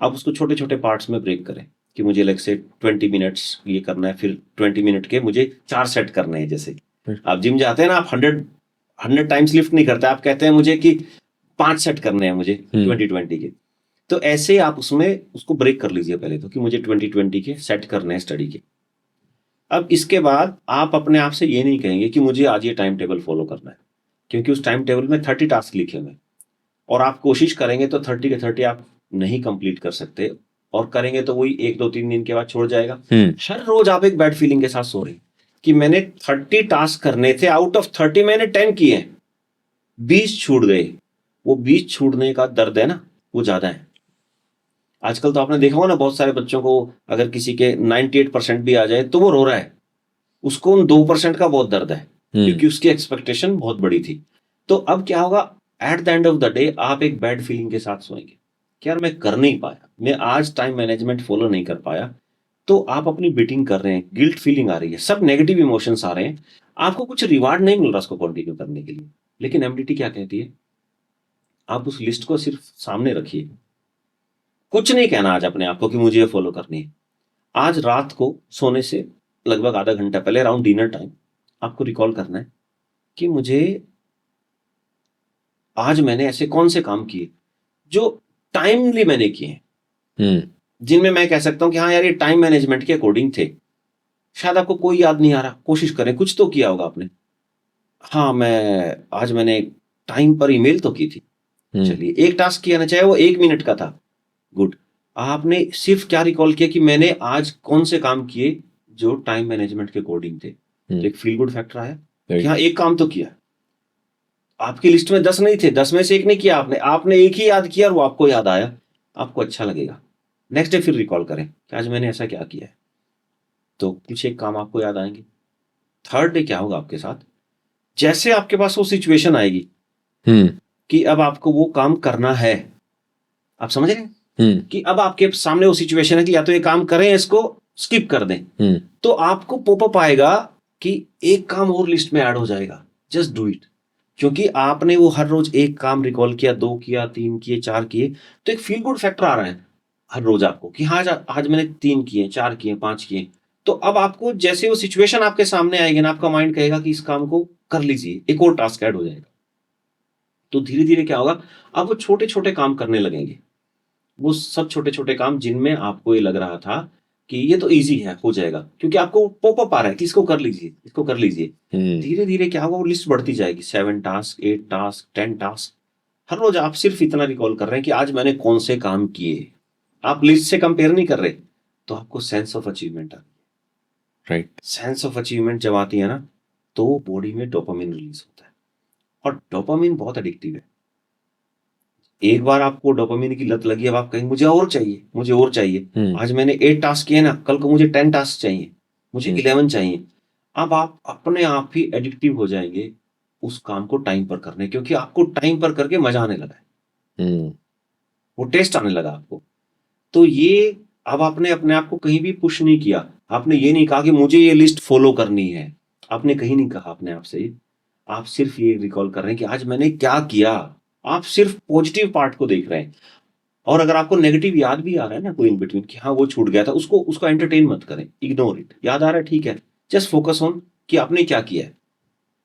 आप उसको छोटे छोटे पार्ट्स में ब्रेक करें कि मुझे लाइक से 20 मिनट्स ये करना है, फिर 20 मिनट के मुझे 4 सेट करने हैं। जैसे आप जिम जाते हैं ना, आप 100 टाइम्स लिफ्ट नहीं करते, आप कहते हैं मुझे कि 5 सेट करने हैं मुझे 20 के। तो ऐसे आप उसमें उसको ब्रेक कर लीजिए पहले तो, कि मुझे 20 के सेट करने हैं स्टडी के। अब इसके बाद आप अपने आप से ये नहीं कहेंगे कि मुझे आज ये टाइम टेबल फॉलो करना है, क्योंकि उस टाइम टेबल में 30 टास्क लिखे हुए हैं और आप कोशिश करेंगे तो 30 के 30 आप नहीं कंप्लीट कर सकते, और करेंगे तो वही 1 2 3 दिन के बाद छोड़ जाएगा। हर रोज आप एक बैड फीलिंग के साथ सो रहे हैं कि मैंने 30 टास्क करने थे, आउट ऑफ 30 मैंने 10 किए हैं, 20 छूट गए। वो 20 छूटने का दर्द है ना, वो ज्यादा है। आजकल तो आपने देखा होगा ना, बहुत सारे बच्चों को अगर किसी के 98% भी आ जाए तो वो रो रहा है, उसको उन 2% का बहुत दर्द है, क्योंकि उसकी एक्सपेक्टेशन बहुत बड़ी थी। तो अब क्या होगा, at the end of the day आप एक बैड फीलिंग के साथ सोएंगे कि यार मैं कर नहीं पाया, मैं आज टाइम मैनेजमेंट फॉलो नहीं कर पाया। तो आप अपनी बीटिंग कर रहे हैं, गिल्ट फीलिंग आ रही है, सब नेगेटिव इमोशंस आ रहे हैं, आपको कुछ रिवार्ड नहीं मिल रहा उसको कंटिन्यू करने के लिए। लेकिन एमडीटी क्या कहती है, आप उस लिस्ट को सिर्फ सामने रखिए, कुछ नहीं कहना आज अपने आप को कि मुझे ये फॉलो करनी है। आज रात को सोने से लगभग आधा घंटा पहले, अराउंड डिनर टाइम, आपको रिकॉल करना है कि मुझे आज मैंने ऐसे कौन से काम किए जो टाइमली मैंने किए हैं, जिनमें मैं कह सकता हूं कि हाँ यार ये टाइम मैनेजमेंट के अकॉर्डिंग थे। शायद आपको कोई याद नहीं आ रहा, कोशिश करें, कुछ तो किया होगा आपने। हाँ, मैंने टाइम पर ईमेल तो की थी, चलिए एक टास्क किया ना, चाहे वो 1 मिनट का था, गुड। आपने सिर्फ क्या रिकॉल किया कि मैंने आज कौन से काम किए जो टाइम मैनेजमेंट के अकॉर्डिंग थे। तो एक फील गुड फैक्टर आया कि हाँ एक काम तो किया। आपकी लिस्ट में 10 नहीं थे, 10 में से एक नहीं किया आपने एक ही याद किया और वो आपको याद आया, आपको अच्छा लगेगा। नेक्स्ट डे फिर रिकॉल करें कि आज मैंने ऐसा क्या किया है, तो कुछ एक काम आपको याद आएंगे। थर्ड डे क्या होगा आपके साथ, जैसे आपके पास वो सिचुएशन आएगी कि अब आपको वो काम करना है, आप समझ रहे हैं कि अब आपके सामने वो सिचुएशन है कि या तो ये काम करें, इसको स्किप कर दें, तो आपको पॉपअप आएगा कि एक काम और लिस्ट में ऐड हो जाएगा, जस्ट डू इट। क्योंकि आपने वो हर रोज एक काम रिकॉल किया, 2 किया, 3 किए, 4 किए, तो एक फील गुड फैक्टर आ रहा है हर रोज आपको कि हाँ आज मैंने 3 किए, 4 किए, 5 किए। तो अब आपको जैसे वो सिचुएशन आपके सामने आएगी ना, आपका माइंड कहेगा कि इस काम को कर लीजिए, एक और टास्क ऐड हो जाएगा। तो धीरे धीरे क्या होगा, अब वो छोटे छोटे काम करने लगेंगे, वो सब छोटे छोटे काम जिनमें आपको ये लग रहा था कि ये तो इजी है, हो जाएगा, क्योंकि आपको पॉपअप आ रहा है कि इसको कर लीजिए, इसको कर लीजिए। धीरे धीरे क्या होगा, वो लिस्ट बढ़ती जाएगी, 7 टास्क, 8 टास्क, 10 टास्क। हर रोज आप सिर्फ इतना रिकॉल कर रहे हैं कि आज मैंने कौन से काम किए, आप लिस्ट से कंपेयर नहीं कर रहे, तो आपको सेंस ऑफ अचीवमेंट आ रही है। राइट, सेंस ऑफ अचीवमेंट जब आती है ना, तो बॉडी में डोपामिन रिलीज होता है, और डोपामिन बहुत एडिक्टिव है। एक बार आपको डोपामिन की लत लगी, अब आप कहेंगे मुझे और चाहिए, मुझे और चाहिए। आज मैंने 8 टास्क किए ना, कल को मुझे 10 टास्क चाहिए, मुझे 11 चाहिए। अब आप अपने आप ही एडिक्टिव हो जाएंगे उस काम को टाइम पर करने, क्योंकि आपको टाइम पर करके मजा आने लगा है, वो टेस्ट आने लगा आपको। तो ये अब आपने अपने आप को कहीं भी पुश नहीं किया, आपने ये नहीं कहा कि मुझे ये लिस्ट फॉलो करनी है, आपने कहीं नहीं कहा अपने आप से, आप सिर्फ ये रिकॉल कर रहे हैं कि आज मैंने क्या किया। आप सिर्फ पॉजिटिव पार्ट को देख रहे हैं, और अगर आपको नेगेटिव याद भी आ रहा है ना कोई इन बिटवीन कि हाँ वो छूट गया था, उसको एंटरटेन मत करें, इग्नोर इट। याद आ रहा है, ठीक है, जस्ट फोकस ऑन कि आपने क्या किया है।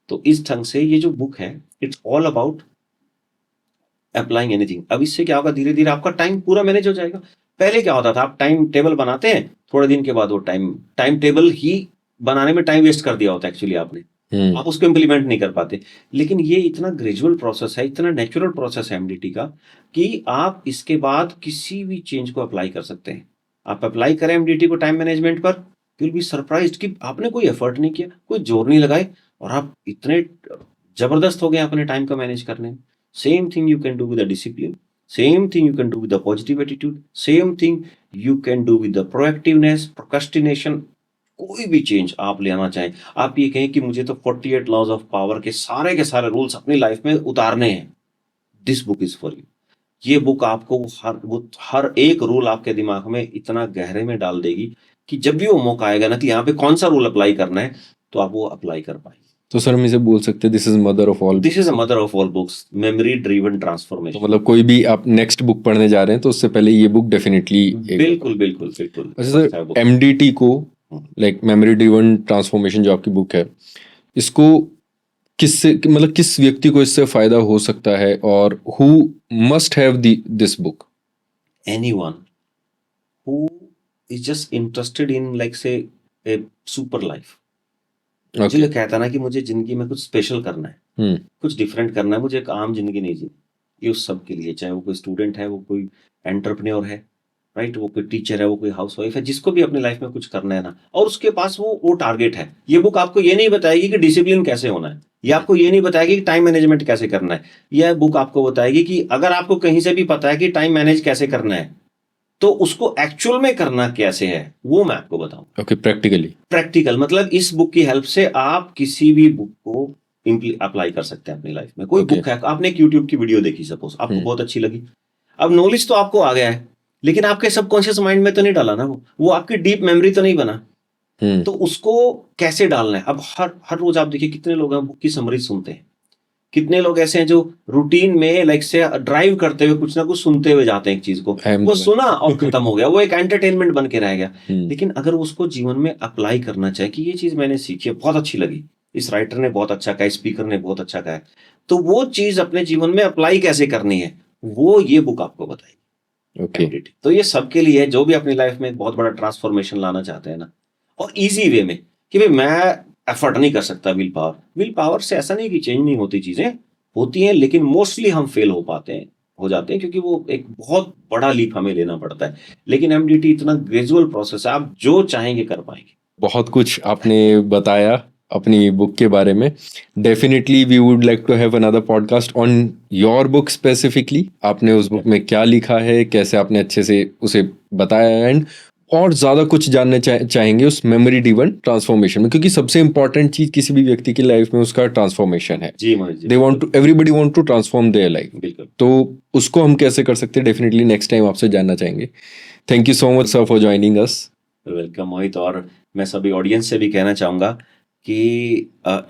तो इस ढंग से ये जो बुक है, it's all about applying anything. अब इससे क्या होगा, धीरे धीरे आपका टाइम पूरा मैनेज हो जाएगा। पहले क्या होता था, आप टाइम टेबल बनाते हैं, थोड़े दिन के बाद वो टाइम टेबल ही बनाने में टाइम वेस्ट कर दिया होता है एक्चुअली आपने, आप उसको इंप्लीमेंट नहीं कर पाते। लेकिन ये इतना ग्रेजुअल प्रोसेस है, इतना नेचुरल प्रोसेस है एमडीटी का, कि आप इसके बाद किसी भी चेंज को अप्लाई कर सकते हैं। आप अप्लाई करें एमडीटी को टाइम मैनेजमेंट पर, यू विल बी सरप्राइज्ड कि आपने कोई एफर्ट नहीं किया, कोई जोर नहीं लगाए और आप इतने जबरदस्त हो गए अपने टाइम का मैनेज करने में। Same thing you can do with the discipline, same thing you can do with the positive attitude, same thing you can do with the proactiveness, procrastination. कोई भी चेंज आप ले आना चाहें, आप ये कहें कि मुझे तो 48 लॉज ऑफ पावर के सारे रूल्स अपनी लाइफ में उतारने हैं, this book is for you. ये बुक आपको हर एक रूल आपके दिमाग में इतना गहरे में डाल देगी कि जब भी वो मौका आएगा ना कि यहाँ पे कौन सा रूल अप्लाई करना है, तो आप वो अप्लाई कर पाएंगे। तो सर हम इसे बोल सकते हैं this is mother of all. This is a mother of all books, memory driven transformation. तो मतलब कोई भी आप नेक्स्ट बुक पढ़ने जा रहे हैं तो उससे पहले ये बुक डेफिनेटली बिल्कुल बिल्कुल बिल्कुल। अच्छा सर, एमडीटी को लाइक मेमोरी ड्रिवन ट्रांसफॉर्मेशन जो आपकी बुक है, इसको किससे मतलब किस व्यक्ति को इससे फायदा हो सकता है और who must have this book? Anyone who is just interested in like से ए सुपर लाइफ। जो ये कहता ना कि मुझे जिंदगी में कुछ स्पेशल करना है, कुछ डिफरेंट करना है, मुझे एक आम जिंदगी नहीं जीनी, ये उस सब के लिए, चाहे वो कोई स्टूडेंट है, वो कोई एंटरप्रेन्योर है, राइट, वो कोई टीचर है, वो कोई हाउसवाइफ है, जिसको भी अपनी लाइफ में कुछ करना है ना, और उसके पास वो टारगेट है। ये बुक आपको ये नहीं बताएगी कि डिसिप्लिन कैसे होना है, ये आपको ये नहीं बताएगी कि टाइम मैनेजमेंट कैसे करना है। यह बुक आपको बताएगी कि अगर आपको कहीं से भी पता है कि टाइम मैनेज कैसे करना है, तो उसको एक्चुअल में करना कैसे है, वो मैं आपको बताऊं। ओके, प्रैक्टिकल मतलब इस बुक की हेल्प से आप किसी भी बुक को अप्लाई कर सकते हैं अपनी लाइफ में। कोई बुक है, आपने एक यूट्यूब की वीडियो देखी, सपोज आपको बहुत अच्छी लगी, अब नॉलेज तो आपको आ गया है, लेकिन आपके सबकॉन्शियस माइंड में तो नहीं डाला ना, वो आपकी डीप मेमोरी तो नहीं बना। तो उसको कैसे डालना है? अब हर रोज आप देखिए कितने लोग हैं बुक की समरी सुनते हैं, कितने लोग ऐसे हैं जो रूटीन में लाइक से ड्राइव करते हुए कुछ ना कुछ सुनते हुए जाते हैं एक चीज को, वो सुना और खत्म हो गया, वो एक एंटरटेनमेंट बन के रह गया। लेकिन अगर उसको जीवन में अप्लाई करना चाहे कि ये चीज मैंने सीखी है, बहुत अच्छी लगी, इस राइटर ने बहुत अच्छा कहा, स्पीकर ने बहुत अच्छा कहा, तो वो चीज अपने जीवन में अप्लाई कैसे करनी है, वो ये बुक आपको बताएगी। तो ये सबके लिए है जो भी अपनी लाइफ में बहुत बड़ा ट्रांसफॉर्मेशन लाना चाहते हैं ना, और इजी वे में कि भाई मैं एफर्ट नहीं कर सकता। विल पावर से ऐसा नहीं कि चेंज नहीं होती, चीजें होती हैं, लेकिन मोस्टली हम फेल हो जाते हैं क्योंकि वो एक बहुत बड़ा लीप हमें लेना पड़ता है। लेकिन एमडीटी इतना ग्रेजुअल प्रोसेस है, आप जो चाहेंगे कर पाएंगे। बहुत कुछ आपने बताया अपनी बुक के बारे में। Definitely we would like to have another podcast on your book specifically. आपने उस बुक में क्या लिखा है, कैसे आपने अच्छे से उसे बताया, एंड और ज़्यादा कुछ जानने चाहेंगे उस मेमोरी ड्रिवन ट्रांसफॉर्मेशन में, क्योंकि सबसे इंपॉर्टेंट चीज़ किसी भी व्यक्ति की लाइफ में उसका ट्रांसफॉर्मेशन है। Everybody want to transform their life, तो उसको हम कैसे कर सकते हैं, डेफिनेटली नेक्स्ट टाइम आपसे जानना चाहेंगे। Thank you so much sir for joining us. Welcome Mohit. और मैं सभी ऑडियंस से भी कहना चाहूंगा कि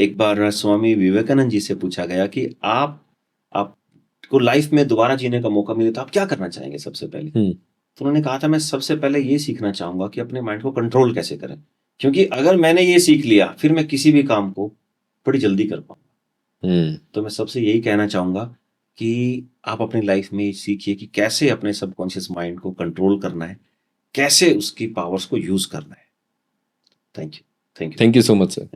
एक बार स्वामी विवेकानंद जी से पूछा गया कि आपको लाइफ में दोबारा जीने का मौका मिले तो आप क्या करना चाहेंगे सबसे पहले। तो उन्होंने कहा था मैं सबसे पहले ये सीखना चाहूंगा कि अपने माइंड को कंट्रोल कैसे करें, क्योंकि अगर मैंने ये सीख लिया फिर मैं किसी भी काम को बड़ी जल्दी कर पाऊंगा। तो मैं सबसे यही कहना चाहूंगा कि आप अपनी लाइफ में सीखिए कि कैसे अपने सबकॉन्शियस माइंड को कंट्रोल करना है, कैसे उसकी पावर्स को यूज करना है। Thank you so much sir.